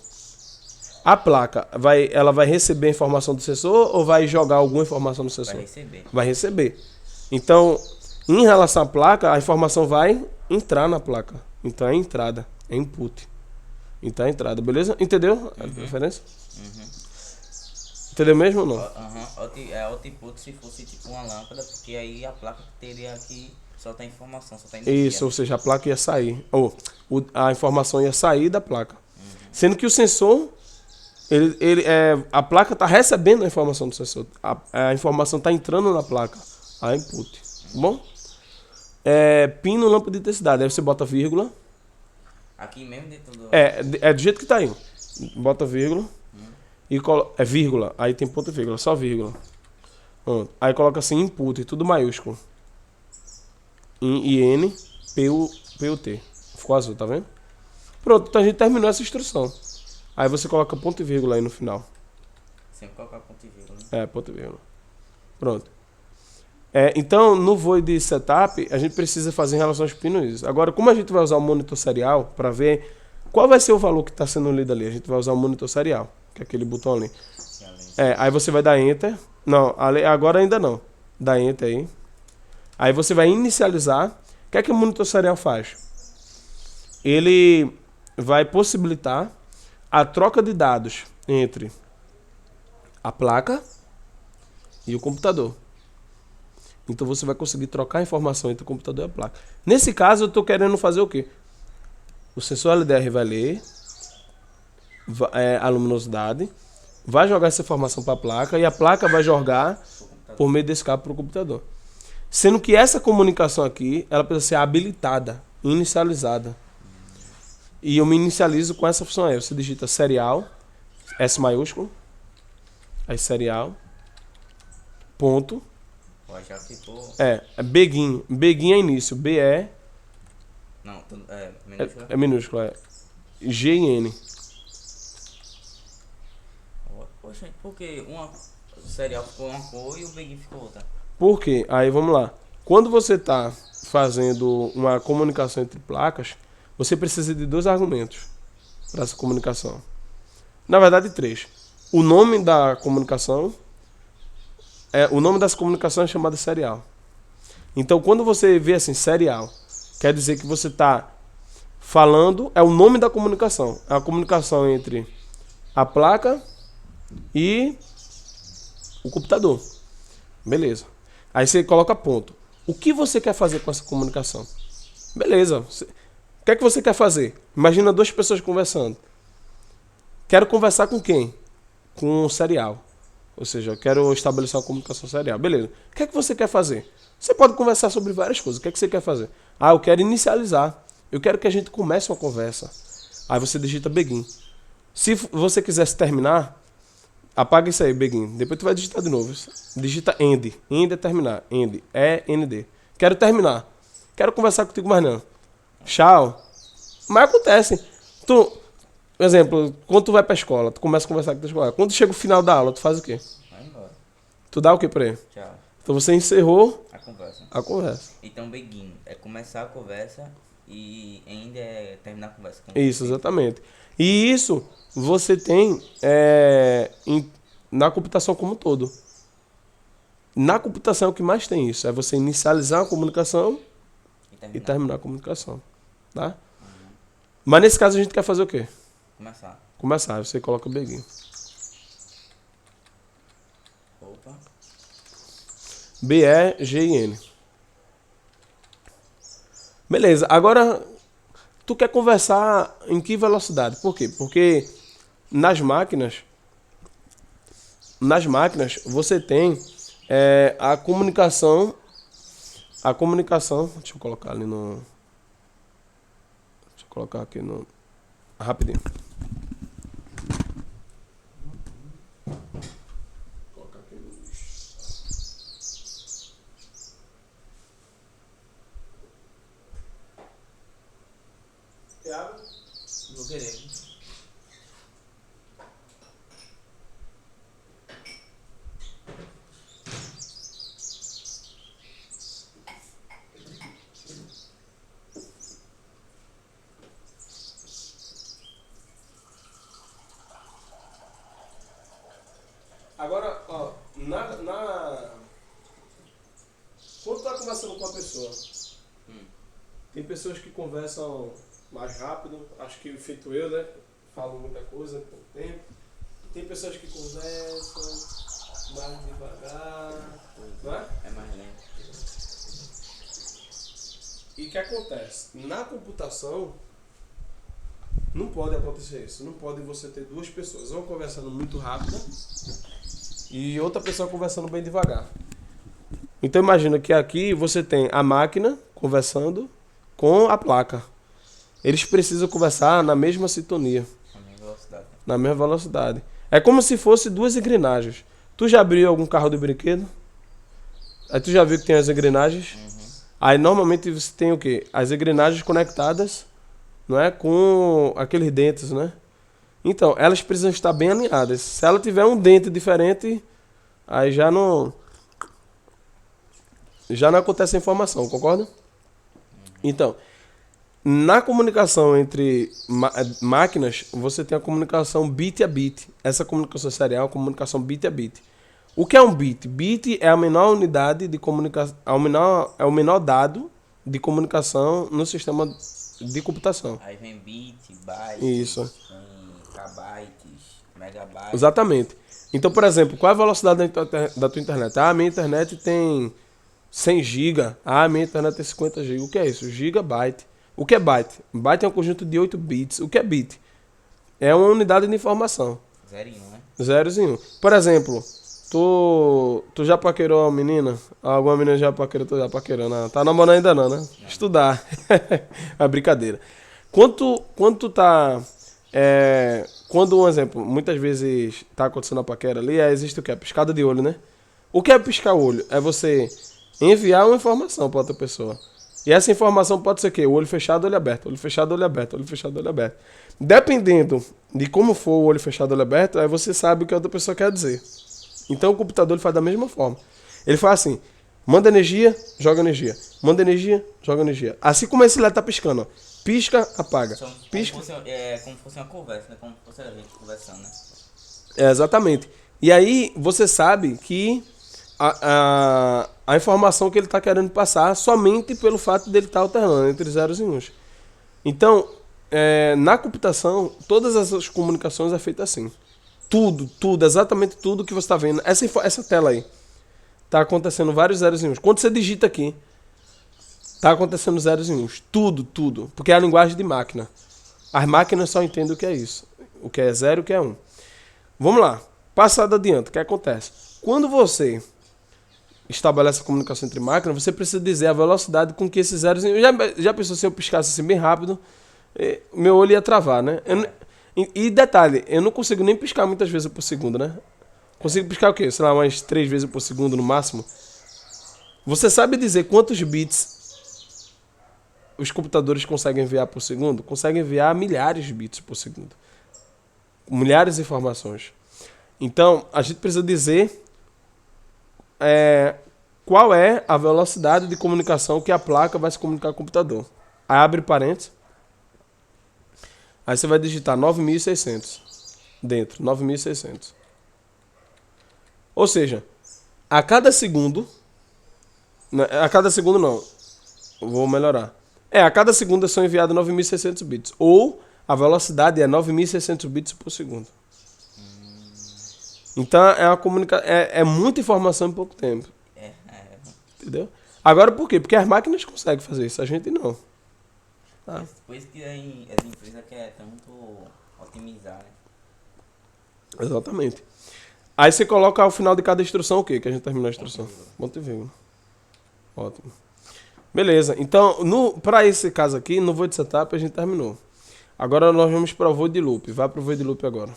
A placa, ela vai receber a informação do sensor ou vai jogar alguma informação no sensor? Vai receber. Vai receber. Então, em relação à placa, a informação vai entrar na placa. Então é entrada, é input. Então é entrada, beleza? Entendeu a diferença? Entendeu mesmo ou não? Output se fosse tipo uma lâmpada, porque aí a placa teria que soltar informação, soltar Isso, energia. ou seja, a placa ia sair. A informação ia sair da placa. Sendo que o sensor, a placa está recebendo a informação do sensor. A informação está entrando na placa. A input. Tá bom? Pino, lâmpada de intensidade. Aí você bota vírgula. Aqui mesmo dentro do... É do jeito que está aí. Bota vírgula. E vírgula. Aí tem ponto e vírgula. Só vírgula. Pronto. Aí coloca assim, input. Tudo maiúsculo. IN, PUT. Ficou azul, tá vendo? Pronto, então a gente terminou essa instrução. Aí você coloca ponto e vírgula aí no final. Sempre colocar ponto e vírgula, né? Ponto e vírgula. Pronto. Então, no void setup, a gente precisa fazer em relação aos pinos isso. Agora, como a gente vai usar o monitor serial para ver qual vai ser o valor que está sendo lido ali, a gente vai usar o monitor serial, que é aquele botão ali. Aí você vai dar enter. Não, agora ainda não. Dá enter aí. Aí você vai inicializar. O que é que o monitor serial faz? Ele vai possibilitar a troca de dados entre a placa e o computador. Então você vai conseguir trocar a informação entre o computador e a placa. Nesse caso, eu estou querendo fazer o quê? O sensor LDR vai ler a luminosidade, vai jogar essa informação para a placa e a placa vai jogar por meio desse cabo para o computador. Sendo que essa comunicação aqui, ela precisa ser habilitada, inicializada. E eu me inicializo com essa função aí. Você digita serial, S maiúsculo, aí serial, ponto. Já ficou... begin. Begin é início, BE... Não, minúsculo. É minúsculo, GN. Poxa, por que o serial ficou uma cor e o begin ficou outra? Por quê? Aí vamos lá. Quando você está fazendo uma comunicação entre placas, você precisa de 2 argumentos para essa comunicação. Na verdade, 3. O nome da comunicação... o nome dessa comunicação é chamado serial. Então, quando você vê assim, serial, quer dizer que você está falando... É o nome da comunicação. É a comunicação entre a placa e o computador. Beleza. Aí você coloca ponto. O que você quer fazer com essa comunicação? Beleza. O que é que você quer fazer? Imagina duas pessoas conversando. Quero conversar com quem? Com um serial. Ou seja, eu quero estabelecer uma comunicação serial. Beleza. O que é que você quer fazer? Você pode conversar sobre várias coisas. O que é que você quer fazer? Ah, eu quero inicializar. Eu quero que a gente comece uma conversa. Aí você digita begin. Se você quisesse terminar, apaga isso aí, begin. Depois tu vai digitar de novo. Digita end. End é terminar. End. E-N-D. Quero terminar. Quero conversar contigo mais não. Tchau. Mas acontece. Tu, por exemplo, quando tu vai pra escola, tu começa a conversar com a tua escola. Quando chega o final da aula, tu faz o quê? Vai embora. Tu dá o quê pra ele? Tchau. Então você encerrou A conversa. a conversa. Então, begin é começar a conversa e ainda é terminar a conversa. Isso, exatamente. E isso você tem na computação como um todo. Na computação o que mais tem isso? É você inicializar a comunicação e terminar a comunicação. Tá? Mas nesse caso a gente quer fazer o quê? Começar. Começar. Você coloca o begin. Opa. B-E-G-I-N. Beleza. Agora, tu quer conversar em que velocidade? Por quê? Porque nas máquinas você tem a comunicação. Deixa eu colocar ali no. Deixa eu colocar aqui no. Rapidinho. Vou querer. Agora, ó, quando tu tá conversando com uma pessoa, tem pessoas que conversam mais rápido, acho que feito eu, né? Falo muita coisa em pouco tempo. Tem pessoas que conversam mais devagar, não é? É mais lento. E o que acontece? Na computação, não pode acontecer isso. Não pode você ter duas pessoas, uma conversando muito rápida e outra pessoa conversando bem devagar. Então imagina que aqui você tem a máquina conversando com a placa. Eles precisam conversar na mesma sintonia. A mesma velocidade. Na mesma velocidade. É como se fosse duas engrenagens. Tu já abriu algum carro de brinquedo? Aí tu já viu que tem as engrenagens? Aí normalmente você tem o quê? As engrenagens conectadas, não é? Com aqueles dentes, né? Então, elas precisam estar bem alinhadas. Se ela tiver um dente diferente, aí já não acontece a informação, concorda? Então, na comunicação entre máquinas, você tem a comunicação bit a bit. Essa comunicação serial é a comunicação bit a bit. O que é um bit? Bit é a menor unidade de comunicação, é o menor dado de comunicação no sistema de computação. Aí vem bit, byte, Isso. kbytes, megabytes. Exatamente. Então, por exemplo, qual é a velocidade da tua internet? Ah, minha internet tem 100 GB. Ah, minha internet tem 50 GB. O que é isso? Gigabyte. O que é byte? Byte é um conjunto de 8 bits. O que é bit? É uma unidade de informação. 0 e 1, né? 0 e 1. Por exemplo, tu já paquerou uma menina? Alguma menina já paquerou? Tu já paquerou? Não. Tá namorando ainda não, né? Não. Estudar. É brincadeira. Quando tu tá... quando, um exemplo, muitas vezes tá acontecendo a paquera ali, existe o que? A piscada de olho, né? O que é piscar o olho? É você enviar uma informação para outra pessoa. E essa informação pode ser o quê? O olho fechado, olho aberto. Olho fechado, olho aberto. Olho fechado, olho aberto. Dependendo de como for o olho fechado, olho aberto, aí você sabe o que a outra pessoa quer dizer. Então o computador ele faz da mesma forma. Ele faz assim, manda energia, joga energia. Manda energia, joga energia. Assim como esse lá tá piscando, ó. Pisca, apaga. Pisca. Como se fosse uma conversa, né? Como se fosse a gente conversando, né? Exatamente. E aí você sabe que a informação que ele está querendo passar somente pelo fato dele estar alternando entre zeros e uns. Então, na computação, todas essas comunicações é feita assim. Tudo, exatamente tudo que você está vendo. Essa tela aí. tá acontecendo vários zeros e uns. Quando você digita aqui, tá acontecendo zeros e uns. Tudo. Porque é a linguagem de máquina. As máquinas só entendem o que é isso. O que é zero e o que é um. Vamos lá. Passado adiante, o que acontece? Quando você estabelece a comunicação entre máquinas, você precisa dizer a velocidade com que esses zeros... Já pensou se eu piscasse assim bem rápido, meu olho ia travar, né? E detalhe, eu não consigo nem piscar muitas vezes por segundo, né? Consigo piscar o quê? Sei lá, umas 3 vezes por segundo no máximo. Você sabe dizer quantos bits os computadores conseguem enviar por segundo? Conseguem enviar milhares de bits por segundo. Milhares de informações. Então, a gente precisa dizer qual é a velocidade de comunicação que a placa vai se comunicar com o computador. Aí abre parênteses. Aí você vai digitar 9.600 dentro, 9.600. Ou seja, a cada segundo não, vou melhorar. A cada segundo são enviados 9.600 bits. Ou a velocidade é 9.600 bits por segundo. Então é muita informação em pouco tempo. Entendeu? Agora por quê? Porque as máquinas conseguem fazer isso, a gente não. Tá? Por isso que as empresas querem tanto otimizar, né? Exatamente. Aí você coloca ao final de cada instrução o quê? Que a gente terminou a instrução. Ponto e vírgula. Ótimo. Beleza. Então, para esse caso aqui, no void setup a gente terminou. Agora nós vamos para o void loop. Vai para o void loop agora.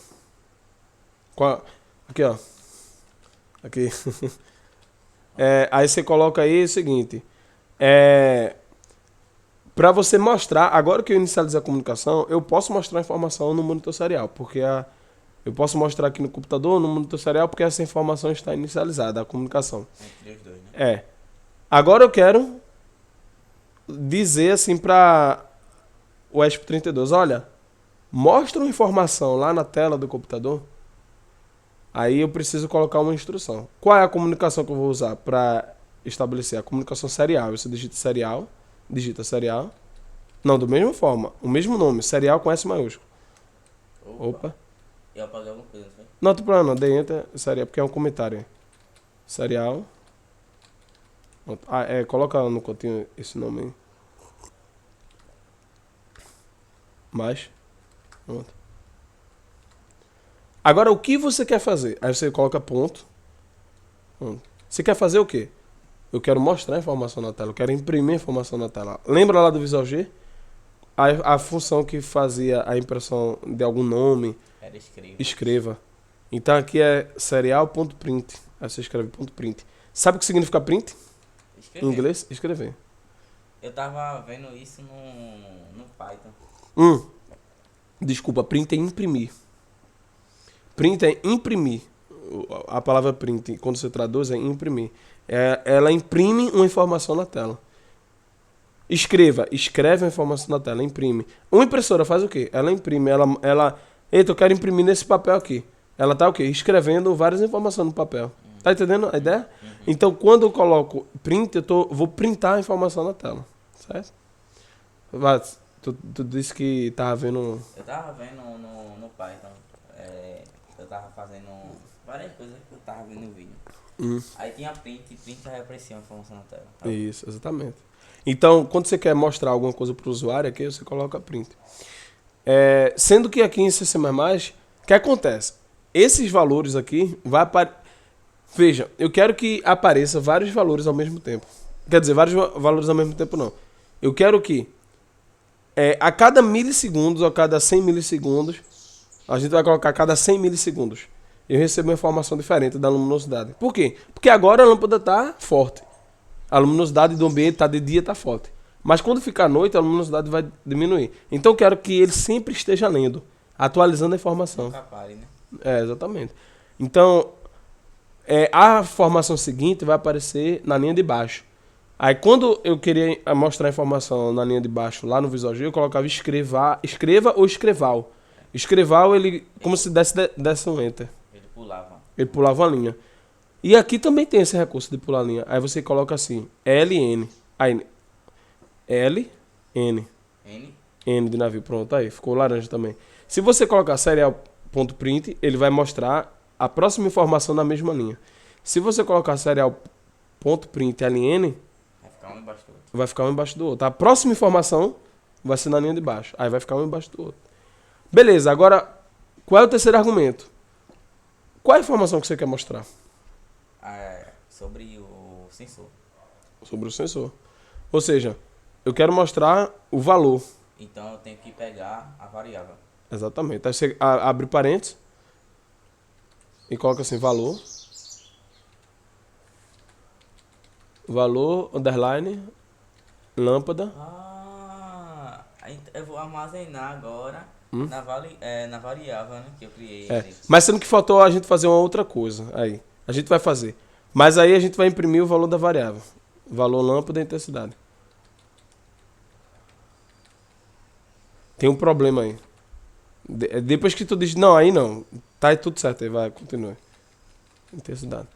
Aqui, ó. Aqui. Aí você coloca aí o seguinte. Para você mostrar, agora que eu inicializei a comunicação, eu posso mostrar a informação no monitor serial, porque eu posso mostrar aqui no computador, no monitor serial, porque essa informação está inicializada, a comunicação. Entre os dois, né? Agora eu quero dizer assim para o ESP32, olha, mostra uma informação lá na tela do computador. Aí eu preciso colocar uma instrução. Qual é a comunicação que eu vou usar para estabelecer? A comunicação serial. Você digita serial. Não, da mesma forma. O mesmo nome. Serial com S maiúsculo. Opa. Eu apaguei alguma coisa, não foi? Não, tô falando, dei enter, serial, porque é um comentário. Serial. Coloca no cantinho esse nome aí. Mais. Pronto. Agora, o que você quer fazer? Aí você coloca ponto. Você quer fazer o quê? Eu quero mostrar a informação na tela. Eu quero imprimir a informação na tela. Lembra lá do Visual G? A função que fazia a impressão de algum nome. Era Escreva. Então aqui é serial.print. Aí você escreve .print. Sabe o que significa print? Escrever. Em inglês? Escrever. Eu tava vendo isso no Python. Desculpa, print é imprimir. Print é imprimir. A palavra print, quando você traduz, é imprimir. Ela imprime uma informação na tela. Escreve uma informação na tela, imprime. Uma impressora faz o quê? Ela imprime, eita, eu quero imprimir nesse papel aqui. Ela tá o quê? Escrevendo várias informações no papel. Tá entendendo a ideia? Então, quando eu coloco print, vou printar a informação na tela. Certo? Tu disse que tava vendo... Eu tava vendo no Python. Eu tava fazendo várias coisas que eu tava vendo no vídeo. Aí tinha print já aparecia uma informação na tela. Tá? Isso, exatamente. Então, quando você quer mostrar alguma coisa para o usuário, aqui você coloca print. Sendo que aqui em C++, o que acontece? Esses valores aqui vai aparecer... Veja, eu quero que apareça vários valores ao mesmo tempo. Quer dizer, vários valores ao mesmo tempo não. Eu quero que a cada milissegundos ou a cada 100 milissegundos, a gente vai colocar a cada 100 milissegundos, eu recebo uma informação diferente da luminosidade. Por quê? Porque agora a lâmpada está forte. A luminosidade do ambiente está de dia, está forte. Mas quando ficar à noite, a luminosidade vai diminuir. Então eu quero que ele sempre esteja lendo, atualizando a informação. Nunca pare, né? Exatamente. Então, a informação seguinte vai aparecer na linha de baixo. Aí quando eu queria mostrar a informação na linha de baixo, lá no Visual G, eu colocava escreva ou escreval. Escreval, ele como se desse um enter. Ele pulava a linha. E aqui também tem esse recurso de pular a linha. Aí você coloca assim, LN. Aí, L, N. N de navio. Pronto, aí. Ficou laranja também. Se você colocar serial.print, ele vai mostrar a próxima informação na mesma linha. Se você colocar serial ponto print ln, Vai ficar um embaixo do outro. vai ficar um embaixo do outro. A próxima informação vai ser na linha de baixo. Aí vai ficar um embaixo do outro. Beleza, agora, qual é o terceiro argumento? Qual é a informação que você quer mostrar? Sobre o sensor. Sobre o sensor. Ou seja, eu quero mostrar o valor. Então eu tenho que pegar a variável. Exatamente. Aí você abre parênteses e coloca assim, valor. Valor, underline, lâmpada. Aí eu vou armazenar agora na variável, né, que eu criei. Mas sendo que faltou a gente fazer uma outra coisa. Aí. A gente vai fazer. Mas aí a gente vai imprimir o valor da variável. Valor lâmpada e intensidade. Tem um problema aí. Depois que tu diz, não, aí não. Tá aí tudo certo, aí vai, continua. Intensidade.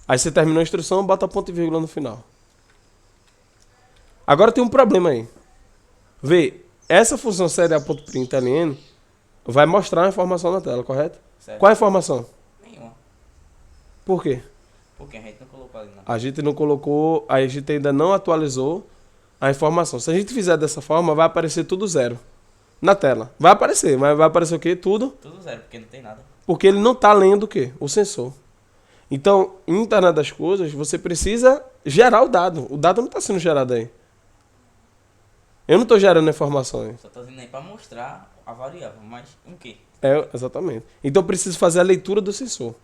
Aí você terminou a instrução, bota ponto e vírgula no final. Agora tem um problema aí. Vê, essa função serial.println vai mostrar a informação na tela, correto? Certo. Qual é a informação? Nenhuma. Por quê? Porque a gente não colocou ali, não. A gente não colocou, a gente ainda não atualizou a informação. Se a gente fizer dessa forma, vai aparecer tudo zero na tela. Vai aparecer, mas vai aparecer o quê? Tudo. Tudo zero, porque não tem nada. Porque ele não está lendo o quê? O sensor. Então, em internet das coisas, você precisa gerar o dado. O dado não está sendo gerado aí. Eu não estou gerando informações. Só tô dizendo aí pra mostrar a variável, mas o quê? Exatamente. Então, eu preciso fazer a leitura do sensor.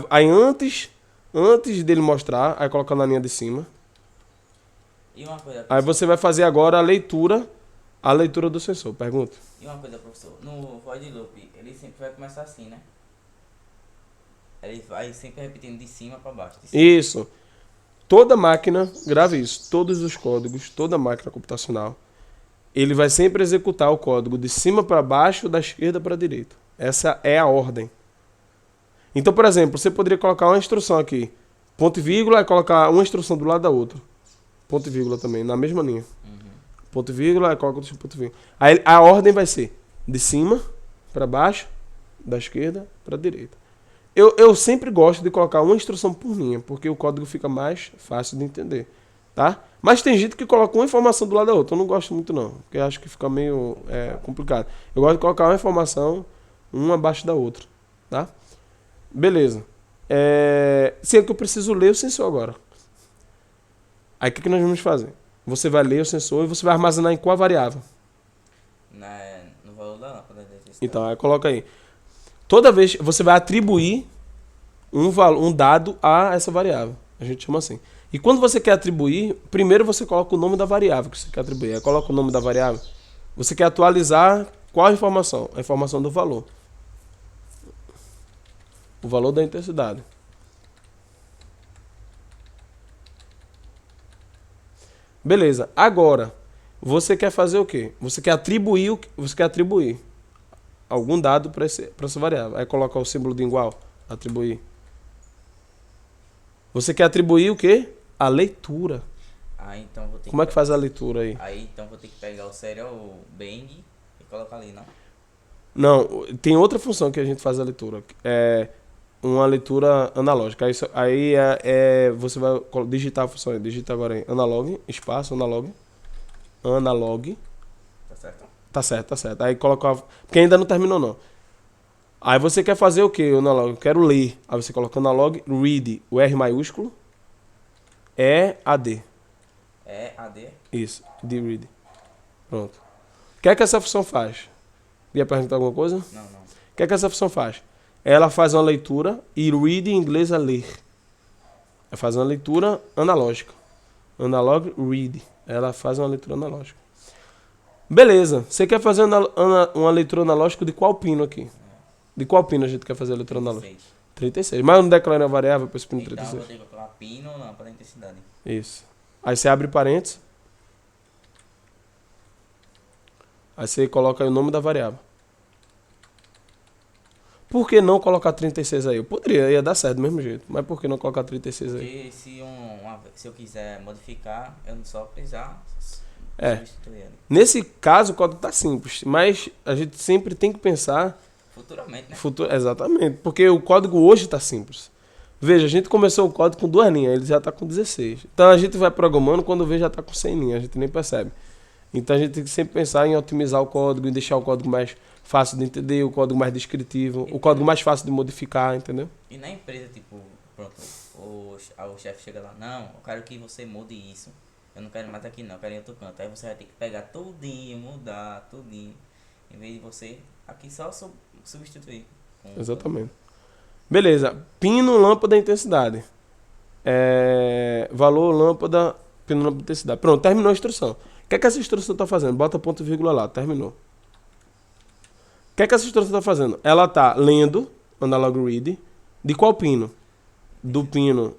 Aí antes dele mostrar, aí colocar na linha de cima. E uma coisa, Aí você vai fazer agora a leitura do sensor. Pergunta. E uma coisa, professor, no void loop, ele sempre vai começar assim, né? Ele vai sempre repetindo de cima para baixo. Isso. Toda máquina, grave isso, todos os códigos, toda máquina computacional, ele vai sempre executar o código de cima para baixo, da esquerda para a direita. Essa é a ordem. Então, por exemplo, você poderia colocar uma instrução aqui, ponto e vírgula, e colocar uma instrução do lado da outra. Ponto e vírgula também, na mesma linha. Ponto e vírgula, coloca o ponto e vírgula. Aí a ordem vai ser de cima para baixo, da esquerda para a direita. Eu sempre gosto de colocar uma instrução por linha, porque o código fica mais fácil de entender, tá? Mas tem gente que coloca uma informação do lado da outra. Eu não gosto muito não, porque eu acho que fica meio complicado. Eu gosto de colocar uma informação uma abaixo da outra, tá? Beleza. Sendo que eu preciso ler o sensor agora. Aí o que nós vamos fazer? Você vai ler o sensor e você vai armazenar em qual variável? No valor da lâmpada. Então, aí coloca aí. Toda vez você vai atribuir um dado a essa variável. A gente chama assim. E quando você quer atribuir, primeiro você coloca o nome da variável que você quer atribuir. Aí coloca o nome da variável. Você quer atualizar qual a informação? A informação do valor. O valor da intensidade. Beleza. Agora, você quer fazer o quê? Você quer atribuir algum dado para essa variável. Aí coloca o símbolo de igual. Atribuir. Você quer atribuir o quê? A leitura. Então vou ter Como é que faz a leitura aí? Então vou ter que pegar o serial bang e colocar ali, não? Não, tem outra função que a gente faz a leitura. É uma leitura analógica. Aí você vai digitar a função aí. Digita agora aí. Analog, espaço, analog. Analog. Tá certo? Tá certo. Aí coloca. Porque ainda não terminou, não. Aí você quer fazer o quê? O analog? Eu quero ler. Aí você coloca analog, read, o R maiúsculo. EAD. EAD? Isso, de read. Pronto. O que é que essa função faz? Ia perguntar alguma coisa? Não. O que é que essa função faz? Ela faz uma leitura e read em inglês é ler. Ela faz uma leitura analógica. Analog read. Ela faz uma leitura analógica. Beleza. Você quer fazer uma leitura analógica de qual pino aqui? De qual pino a gente quer fazer a leitura analógica? 36. Mas eu não declaro a variável para esse pino 36. Então eu vou ter que colocar pino ou lâmpada da intensidade. Isso. Aí você abre parênteses. Aí você coloca aí o nome da variável. Por que não colocar 36 aí? Eu poderia, ia dar certo do mesmo jeito. Mas por que não colocar 36 aí? Porque se eu quiser modificar, eu não só precisar substituir ele. Nesse caso o código está simples. Mas a gente sempre tem que pensar... Futuramente, né? Exatamente. Porque o código hoje está simples. Veja, a gente começou o código com 2 linhas, ele já está com 16. Então a gente vai programando, quando vê já está com 100 linhas, a gente nem percebe. Então a gente tem que sempre pensar em otimizar o código, em deixar o código mais fácil de entender, o código mais descritivo, o código mais fácil de modificar, entendeu? E na empresa, tipo, pronto, o chefe chega lá, não, eu quero que você mude isso. Eu não quero mais aqui não, eu quero em outro canto. Aí você vai ter que pegar tudinho, mudar tudinho. Em vez de você aqui só substituir. Exatamente. Beleza. Pino, lâmpada, intensidade. Valor, lâmpada, pino, lâmpada, intensidade. Pronto, terminou a instrução. O que é que essa instrução está fazendo? Bota ponto e vírgula lá, terminou. O que é que essa instrução está fazendo? Ela está lendo, analog read, de qual pino? Do pino,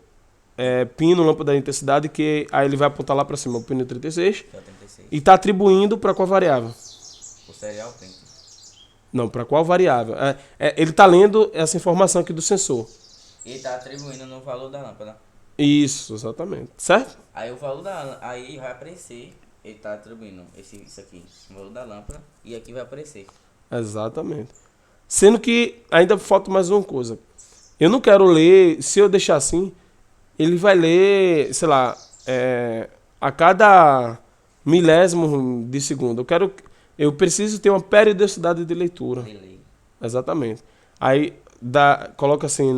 pino, lâmpada, intensidade, que aí ele vai apontar lá para cima, o pino 36, Que é o 36. e está atribuindo para qual variável? O serial print. Não, para qual variável? Ele está lendo essa informação aqui do sensor. Ele tá atribuindo no valor da lâmpada. Isso, exatamente. Certo? Aí o valor da aí vai aparecer, ele tá atribuindo isso aqui, o valor da lâmpada, e aqui vai aparecer. Exatamente. Sendo que ainda falta mais uma coisa. Eu não quero ler, se eu deixar assim, ele vai ler, sei lá, a cada milésimo de segundo. Eu preciso ter uma periodicidade de leitura. Delay. Exatamente. Aí coloca assim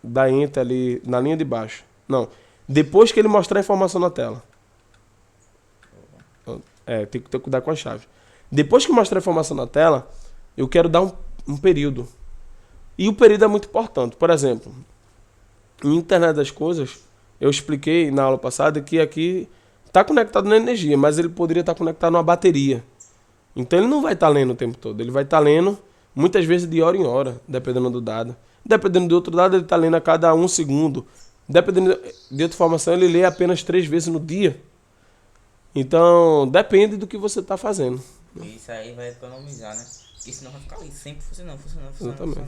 dá enter ali na linha de baixo. Não. Depois que ele mostrar a informação na tela. Tem que ter cuidado com a chave. Depois que mostrar a informação na tela, eu quero dar um período. E o período é muito importante. Por exemplo, em Internet das Coisas, eu expliquei na aula passada que aqui está conectado na energia, mas ele poderia estar conectado numa bateria. Então ele não vai estar lendo o tempo todo. Ele vai estar lendo muitas vezes de hora em hora, dependendo do dado. Dependendo de outro dado, ele está lendo a cada 1 segundo. Dependendo de outra informação, ele lê apenas 3 vezes no dia. Então, depende do que você está fazendo. E isso aí vai economizar, né? Porque senão vai ficar ali sempre funcionando. Exatamente.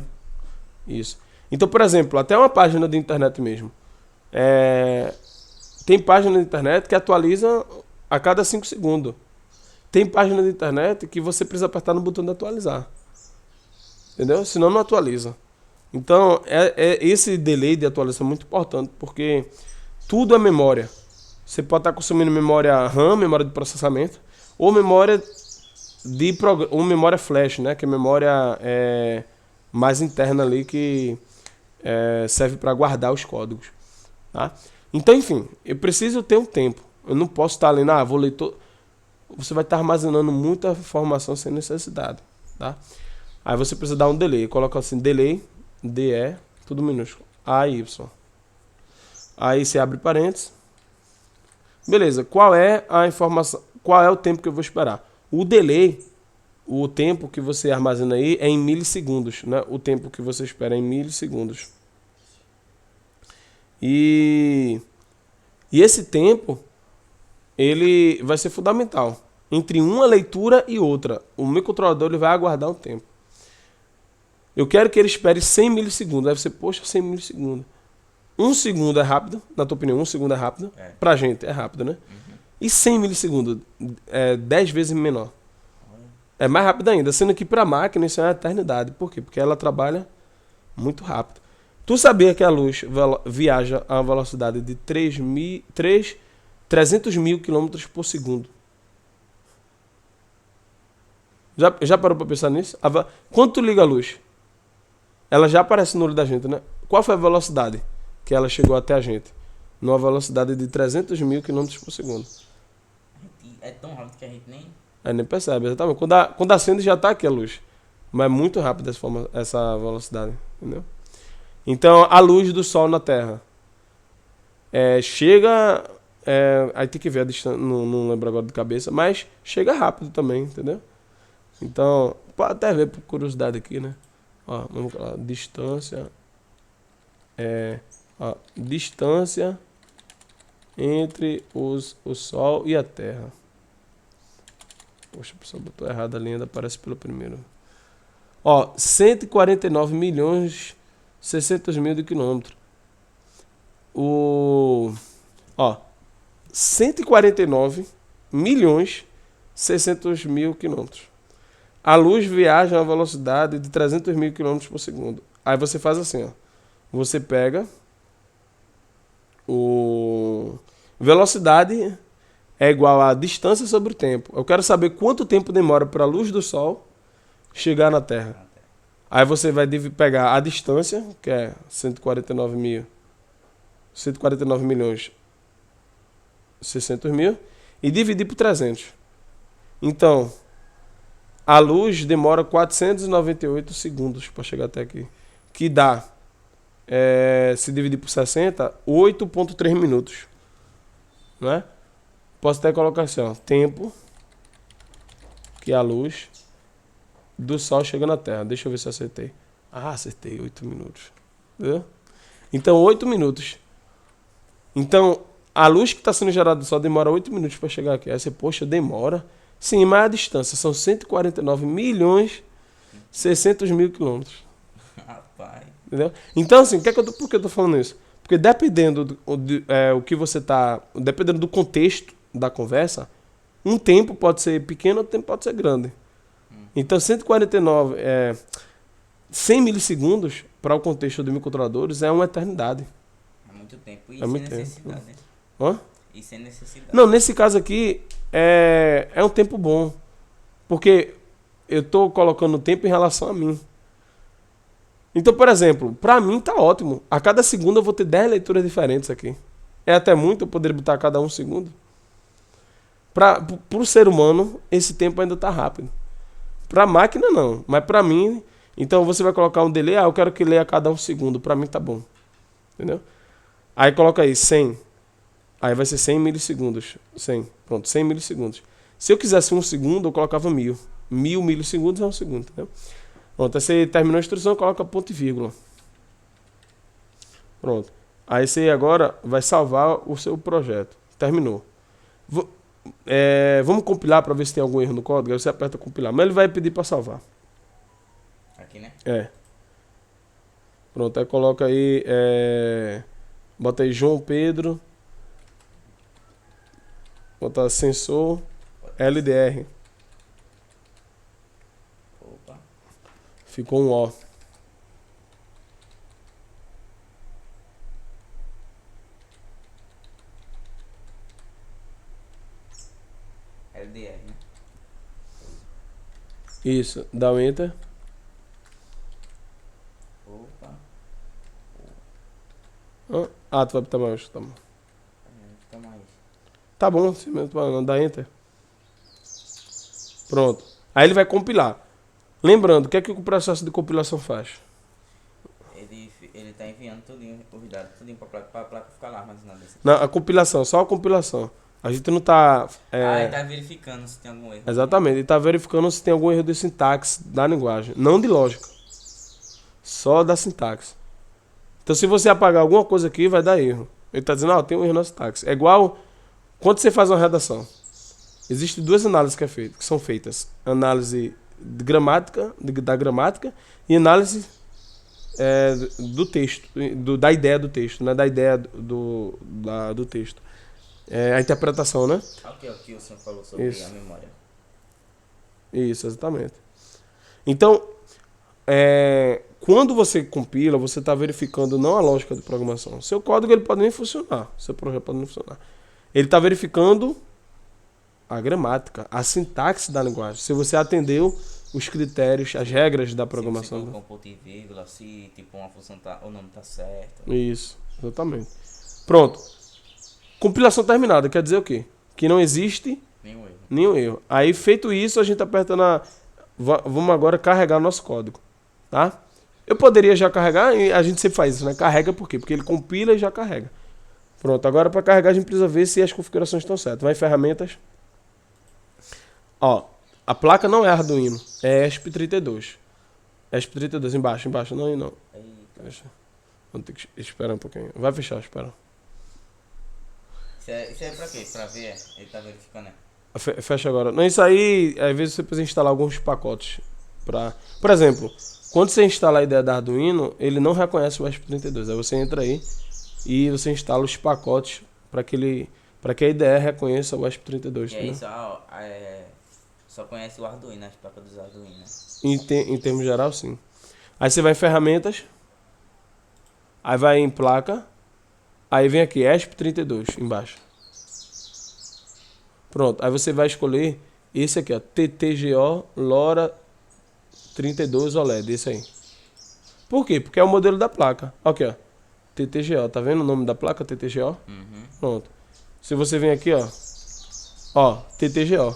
Isso. Então, por exemplo, até uma página de internet mesmo. Tem página de internet que atualiza a cada 5 segundos. Tem página de internet que você precisa apertar no botão de atualizar. Entendeu? Senão não atualiza. Então, esse delay de atualização é muito importante, porque tudo é memória. Você pode estar consumindo memória RAM, memória de processamento, ou memória memória flash, né? Que é memória mais interna ali, que serve para guardar os códigos. Tá? Então, enfim, eu preciso ter um tempo. Eu não posso estar lendo, vou ler todo. Você vai estar armazenando muita informação sem necessidade. Tá? Aí você precisa dar um delay. Coloca assim, delay, DE, tudo minúsculo, AY. Aí você abre parênteses. Beleza, qual é a informação? Qual é o tempo que eu vou esperar? O delay, o tempo que você armazena aí é em milissegundos, né? O tempo que você espera é em milissegundos. E esse tempo, ele vai ser fundamental. Entre uma leitura e outra, o microcontrolador ele vai aguardar um tempo. Eu quero que ele espere 100 milissegundos. Aí você, poxa, 100 milissegundos. 1 segundo é rápido, na tua opinião, 1 segundo é rápido. Pra gente é rápido, né? Uhum. E 100 milissegundos é 10 vezes menor. É mais rápido ainda, sendo que pra máquina isso é uma eternidade. Por quê? Porque ela trabalha muito rápido. Tu sabia que a luz viaja a uma velocidade de 300 mil quilômetros por segundo? Já parou pra pensar nisso? Quando tu liga a luz, ela já aparece no olho da gente, né? Qual foi a velocidade que ela chegou até a gente? Numa velocidade de 300 mil quilômetros por segundo. É tão rápido que a gente nem percebe, exatamente. Quando acende já está aqui a luz. Mas é muito rápido essa velocidade, entendeu? Então, a luz do Sol na Terra chega... aí tem que ver a distância, não lembro agora de cabeça, mas chega rápido também, entendeu? Então, pode até ver por curiosidade aqui, né? Ó, vamos lá, distância... distância entre o Sol e a Terra. Poxa, a pessoa botou errado a linha, ainda aparece pelo primeiro. 149 milhões 600 mil de quilômetros. 149 milhões 600 mil quilômetros. A luz viaja a uma velocidade de 300 mil quilômetros por segundo. Aí você faz assim, você pega o... Velocidade é igual a distância sobre o tempo. Eu quero saber quanto tempo demora para a luz do Sol chegar na Terra. Aí você vai pegar a distância, que é 149 milhões 600 mil, e dividir por 300. Então, a luz demora 498 segundos para chegar até aqui. Que dá, se dividir por 60, 8,3 minutos. Né? Posso até colocar assim, ó, tempo que a luz do Sol chega na Terra. Deixa eu ver se eu acertei. Ah, acertei, 8 minutos. Entendeu? Então, 8 minutos. Então, a luz que está sendo gerada do Sol demora 8 minutos para chegar aqui. Aí você, poxa, demora. Sim, mas a distância são 149 milhões 600 mil quilômetros. Rapaz. Entendeu? Então, assim, por que eu tô falando isso? Porque dependendo o que você tá. Dependendo do contexto da conversa, um tempo pode ser pequeno, outro tempo pode ser grande. Então, 100 milissegundos, para o contexto dos microcontroladores, é uma eternidade. É muito tempo. E É sem muito necessidade, tempo. né? Hã? E sem necessidade. Não, nesse caso aqui, é um tempo bom. Porque eu estou colocando o tempo em relação a mim. Então, por exemplo, para mim tá ótimo. A cada segundo eu vou ter 10 leituras diferentes aqui. É até muito eu poder botar a cada um segundo. Para o ser humano, esse tempo ainda tá rápido. Para a máquina, não. Mas para mim, então você vai colocar um delay. Eu quero que leia a cada um segundo. Para mim tá bom. Entendeu? Aí coloca aí 100. Aí vai ser 100 milissegundos. 100. Pronto, 100 milissegundos. Se eu quisesse um segundo, eu colocava 1000. 1000 milissegundos é um segundo. Entendeu? Pronto, aí você terminou a instrução, coloca ponto e vírgula. Pronto. Aí você agora vai salvar o seu projeto. Terminou. Vamos compilar para ver se tem algum erro no código. Aí você aperta compilar. Mas ele vai pedir para salvar. Aqui, né? Pronto, aí coloca aí. Bota aí João Pedro. Bota sensor LDR. Opa. Ficou um O. LDR, né? Isso, dá um enter. Opa. Ah, tu vai botar mais. Tá bom. Fica mais. Tá bom, se mesmo, não dá enter. Pronto. Aí ele vai compilar. Lembrando, o que é que o processo de compilação faz? Ele tá enviando tudinho, os dados, tudinho pra placa ficar lá armazenado. Não, a compilação, só a compilação. A gente não tá. Ele tá verificando se tem algum erro. Exatamente, ele tá verificando se tem algum erro de sintaxe da linguagem. Não de lógica. Só da sintaxe. Então, se você apagar alguma coisa aqui, vai dar erro. Ele tá dizendo, tem um erro na sintaxe. É igual quando você faz uma redação. Existem duas análises que são feitas. Análise de gramática, da gramática e análise do texto, da ideia do texto, né? Da ideia do texto. A interpretação, né? Ok, o que o senhor falou sobre Isso. a memória. Isso, exatamente. Então, quando você compila, você está verificando não a lógica de programação. Seu código ele pode nem funcionar. Seu projeto pode nem funcionar. Ele está verificando a gramática, a sintaxe da linguagem. Se você atendeu os critérios, as regras da programação. Se você colocou um ponto e vírgula, se tipo uma função o nome tá certo. Isso, exatamente. Pronto. Compilação terminada, quer dizer o quê? Que não existe nenhum erro. Aí, feito isso, a gente aperta vamos agora carregar nosso código. Tá? Eu poderia já carregar, e a gente sempre faz isso, né? Carrega por quê? Porque ele compila e já carrega. Pronto, agora para carregar a gente precisa ver se as configurações estão certas. Vai em ferramentas. Ó, a placa não é Arduino, é ESP32. ESP32 embaixo, não. Deixa. Vamos ter que esperar um pouquinho. Vai fechar, espera. Isso é pra quê? Pra ver? Ele tá verificando, né? Fecha agora. Não, isso aí, às vezes você precisa instalar alguns pacotes. Por exemplo, quando você instala a ideia da Arduino, ele não reconhece o ESP32. Aí você entra aí e você instala os pacotes para que a IDE reconheça o ESP32. E aí só conhece o Arduino, as placas dos Arduino, né? Em termos geral, sim. Aí você vai em ferramentas. Aí vai em placa. Aí vem aqui, ESP32 embaixo. Pronto, aí você vai escolher esse aqui, ó, TTGO LoRa 32 OLED, esse aí. Por quê? Porque é o modelo da placa. Aqui, ó, TTGO, tá vendo o nome da placa, TTGO? Pronto. Se você vem aqui, ó, TTGO.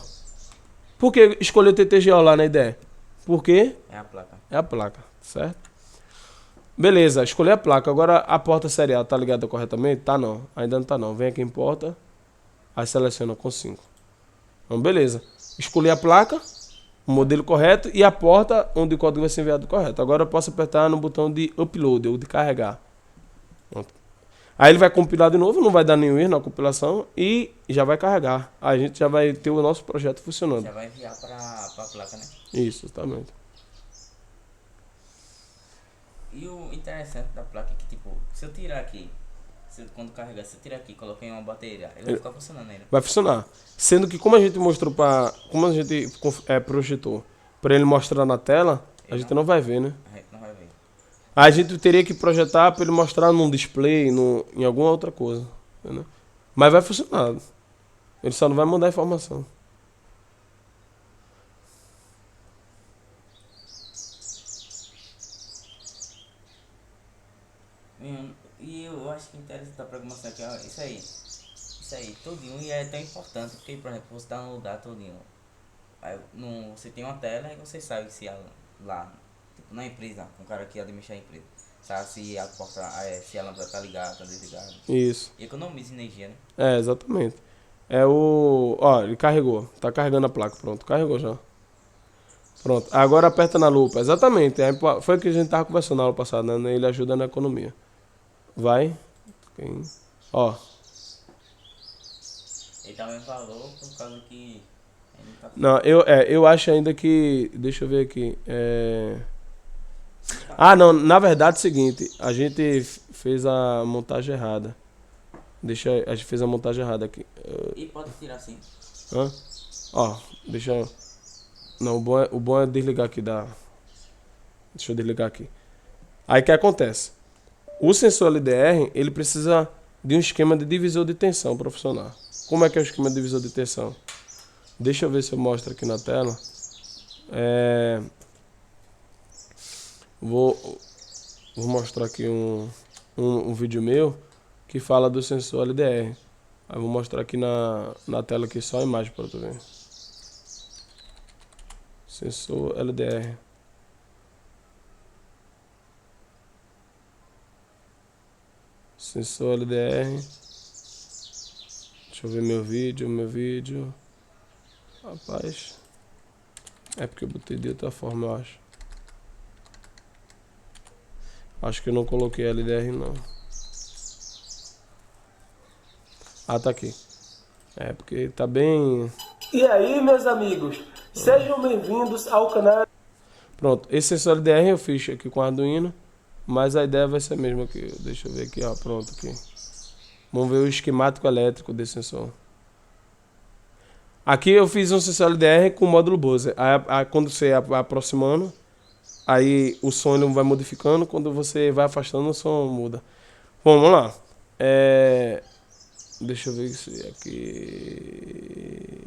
Por que escolher TTGO lá na ideia? Porque É a placa. é a placa, certo? Beleza, escolher a placa. Agora a porta serial tá ligada corretamente? Tá não, ainda não tá não. Vem aqui em porta, aí seleciona com 5. Então beleza. Escolhi a placa, o modelo correto e a porta onde o código vai ser enviado correto. Agora eu posso apertar no botão de upload ou de carregar. Pronto. Aí ele vai compilar de novo, não vai dar nenhum erro na compilação e já vai carregar. Aí a gente já vai ter o nosso projeto funcionando. Já vai enviar pra placa, né? Isso, exatamente. E o interessante da placa é que, tipo, se eu tirar aqui, quando carregar, se eu tirar aqui e colocar em uma bateria, ele vai ficar funcionando ainda. Vai funcionar. Sendo que como a gente mostrou para, como a gente projetou para ele mostrar na tela, a gente não vai ver, né? A gente não vai ver. A gente teria que projetar para ele mostrar num display, em alguma outra coisa, entendeu? Mas vai funcionar. Ele só não vai mandar a informação. E eu acho que o interessante da programação aqui é isso aí. Isso aí, todinho, e é tão importante, porque, por exemplo, você tá num lugar todinho. Aí você tem uma tela e você sabe se lá, tipo, na empresa, um cara que administra a empresa, sabe se a porta, se a lâmpada tá ligada, tá desligada. Isso. E economiza energia, né? É, exatamente. É o... Ó, ele carregou. Tá carregando a placa. Pronto, carregou já. Pronto. Agora aperta na lupa. Exatamente. Foi o que a gente tava conversando na aula passada, né? Ele ajuda na economia. Vai. Ó. Ele também falou por causa que... ele não tá... Não, eu acho ainda que... Deixa eu ver aqui. Ah, não. Na verdade é o seguinte. A gente fez a montagem errada. A gente fez a montagem errada aqui. E pode tirar assim. Hã? Ó, deixa eu... Não, o bom é desligar aqui da... Deixa eu desligar aqui. Aí o que acontece? O sensor LDR, ele precisa de um esquema de divisor de tensão para funcionar. Como é que é o esquema de divisor de tensão? Deixa eu ver se eu mostro aqui na tela. Vou mostrar aqui um vídeo meu que fala do sensor LDR. Aí vou mostrar aqui na tela aqui só a imagem para tu ver. Sensor LDR. Sensor LDR. Deixa eu ver meu vídeo. Rapaz. É porque eu botei de outra forma, eu acho. Acho que eu não coloquei LDR não. Ah, tá aqui. É porque tá bem... E aí, meus amigos, sejam bem-vindos ao canal. Pronto, esse sensor LDR eu fiz aqui com Arduino, mas a ideia vai ser a mesma aqui. Deixa eu ver aqui, ó, pronto aqui. Vamos ver o esquemático elétrico desse sensor. Aqui eu fiz um sensor LDR com módulo Bose. Aí quando você vai aproximando, aí o som ele vai modificando, quando você vai afastando o som muda. Bom, vamos lá. Deixa eu ver isso aqui.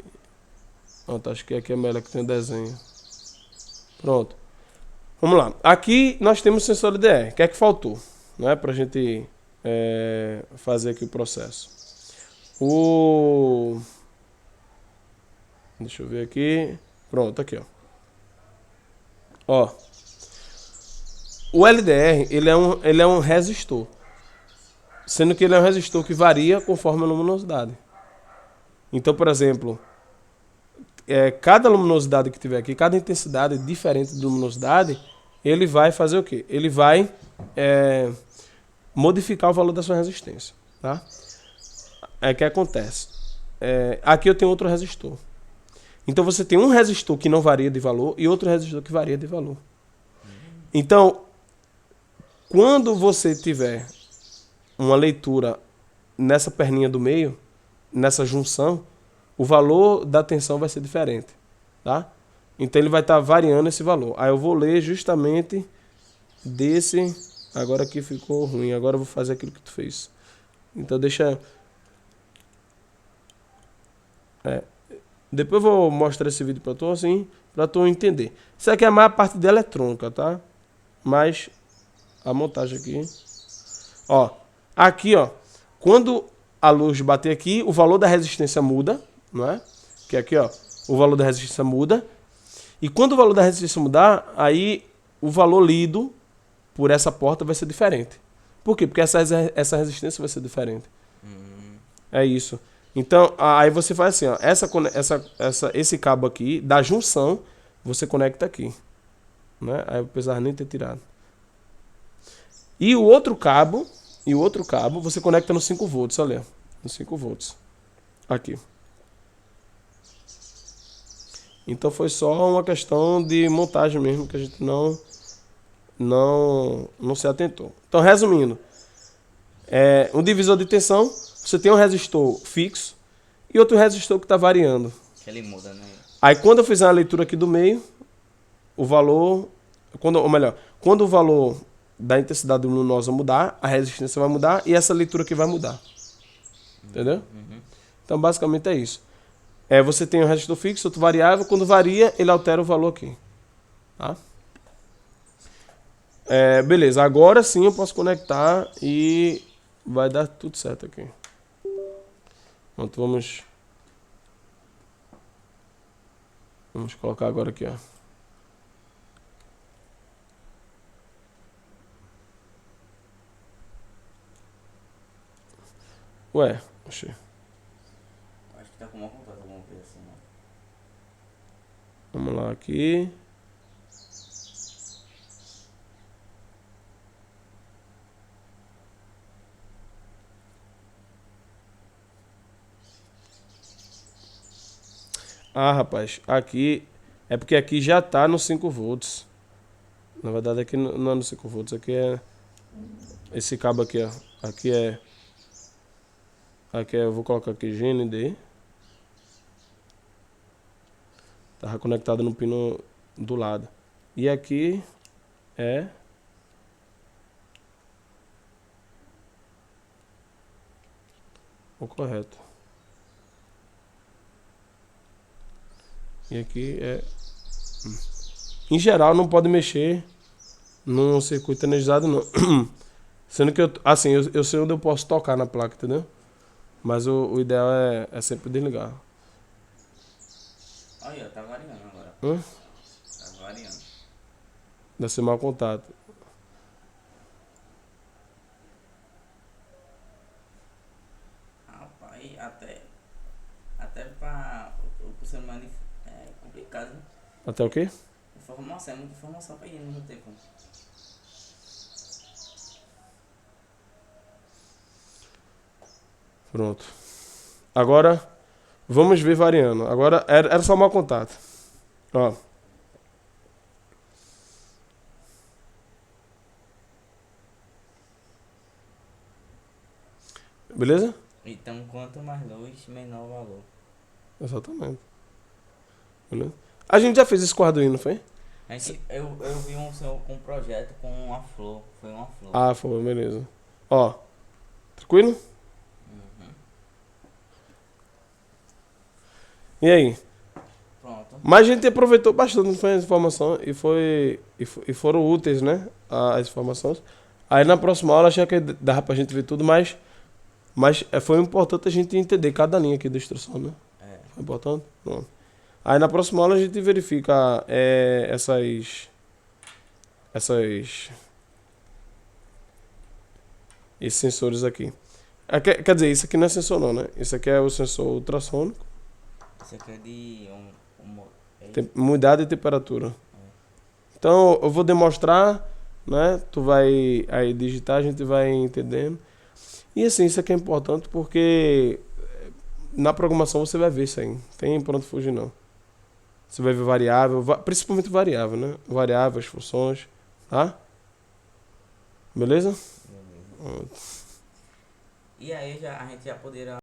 Pronto, acho que aqui é melhor que tem o desenho. Pronto. Vamos lá. Aqui nós temos o sensor LDR. O que é que faltou? Né, pra gente fazer aqui o processo. Deixa eu ver aqui. Pronto, aqui, ó. Ó. O LDR, ele é um resistor. Sendo que ele é um resistor que varia conforme a luminosidade. Então, por exemplo, cada luminosidade que tiver aqui, cada intensidade diferente de luminosidade, ele vai fazer o quê? Ele vai modificar o valor da sua resistência. Tá? É o que acontece. Aqui eu tenho outro resistor. Então você tem um resistor que não varia de valor e outro resistor que varia de valor. Então, quando você tiver uma leitura nessa perninha do meio, nessa junção, o valor da tensão vai ser diferente, tá? Então ele vai estar variando esse valor. Aí eu vou ler justamente desse Agora aqui ficou ruim. Agora eu vou fazer aquilo que tu fez. Então deixa... Depois eu vou mostrar esse vídeo pra tu, assim, pra tu entender. Isso aqui é a maior parte da eletrônica, tá? Mas a montagem aqui... Ó, aqui, ó. Quando a luz bater aqui, o valor da resistência muda, não é? Que aqui, ó, o valor da resistência muda. E quando o valor da resistência mudar, aí o valor lido por essa porta vai ser diferente. Por quê? Porque essa resistência vai ser diferente. É isso. Então, aí você faz assim, ó. Esse cabo aqui, da junção, você conecta aqui. Né? Aí eu precisava nem ter tirado. E o outro cabo, você conecta no 5 volts, olha. No 5 volts. Aqui. Então foi só uma questão de montagem mesmo, que a gente não se atentou. Então, resumindo. Um divisor de tensão, você tem um resistor fixo e outro resistor que está variando. Que ele muda, né? Aí quando eu fizer a leitura aqui do meio, o valor... Quando o valor da intensidade luminosa mudar, a resistência vai mudar e essa leitura aqui vai mudar. Entendeu? Uhum. Então, basicamente é isso. Você tem um resistor fixo, outro variável. Quando varia, ele altera o valor aqui. Tá? Beleza. Agora sim eu posso conectar e vai dar tudo certo aqui. Pronto, vamos colocar agora aqui, ó. Ué, oxi. Acho que tá com uma contato, alguma coisa assim, né? Vamos lá aqui. Ah, rapaz, aqui é porque aqui já tá no 5 volts. Na verdade aqui não é no 5 volts, aqui é esse cabo aqui, ó. Aqui eu vou colocar aqui GND. Tava conectado no pino do lado. E aqui é o correto. E aqui é... Em geral não pode mexer num circuito energizado não. Sendo que eu sei onde eu posso tocar na placa, entendeu? Mas o ideal é sempre desligar. Olha, tá variando agora. Tá variando. Deve ser mau contato. Rapaz, até pra o ser humano é complicado, né? Até o quê? Informação, é muita informação pra ir no mesmo tempo. Pronto. Agora, vamos ver variando. Agora, era só mau contato. Ó. Beleza? Então, quanto mais luz, menor o valor. Exatamente. Beleza? A gente já fez isso com o Arduino, não foi? Eu vi um seu com um projeto com uma flor. Foi uma flor. Ah, foi, beleza. Ó. Tranquilo? E aí? Pronto. Mas a gente aproveitou bastante, não foi, as informações e foram úteis, né? As informações. Aí na próxima aula achei que dava pra gente ver tudo, mas foi importante a gente entender cada linha aqui da instrução, né? Foi importante? Pronto. Aí na próxima aula a gente verifica esses sensores aqui. Quer dizer, isso aqui não é sensor não, né? Isso aqui é o sensor ultrassônico. Isso aqui é de Umidade e temperatura. Então eu vou demonstrar, né? Tu vai aí digitar, a gente vai entendendo. E assim, isso aqui é importante porque na programação você vai ver isso aí. Não tem pra onde fugir não. Você vai ver variável, principalmente variável, né? Variáveis, funções, tá? Beleza? E aí a gente já poderá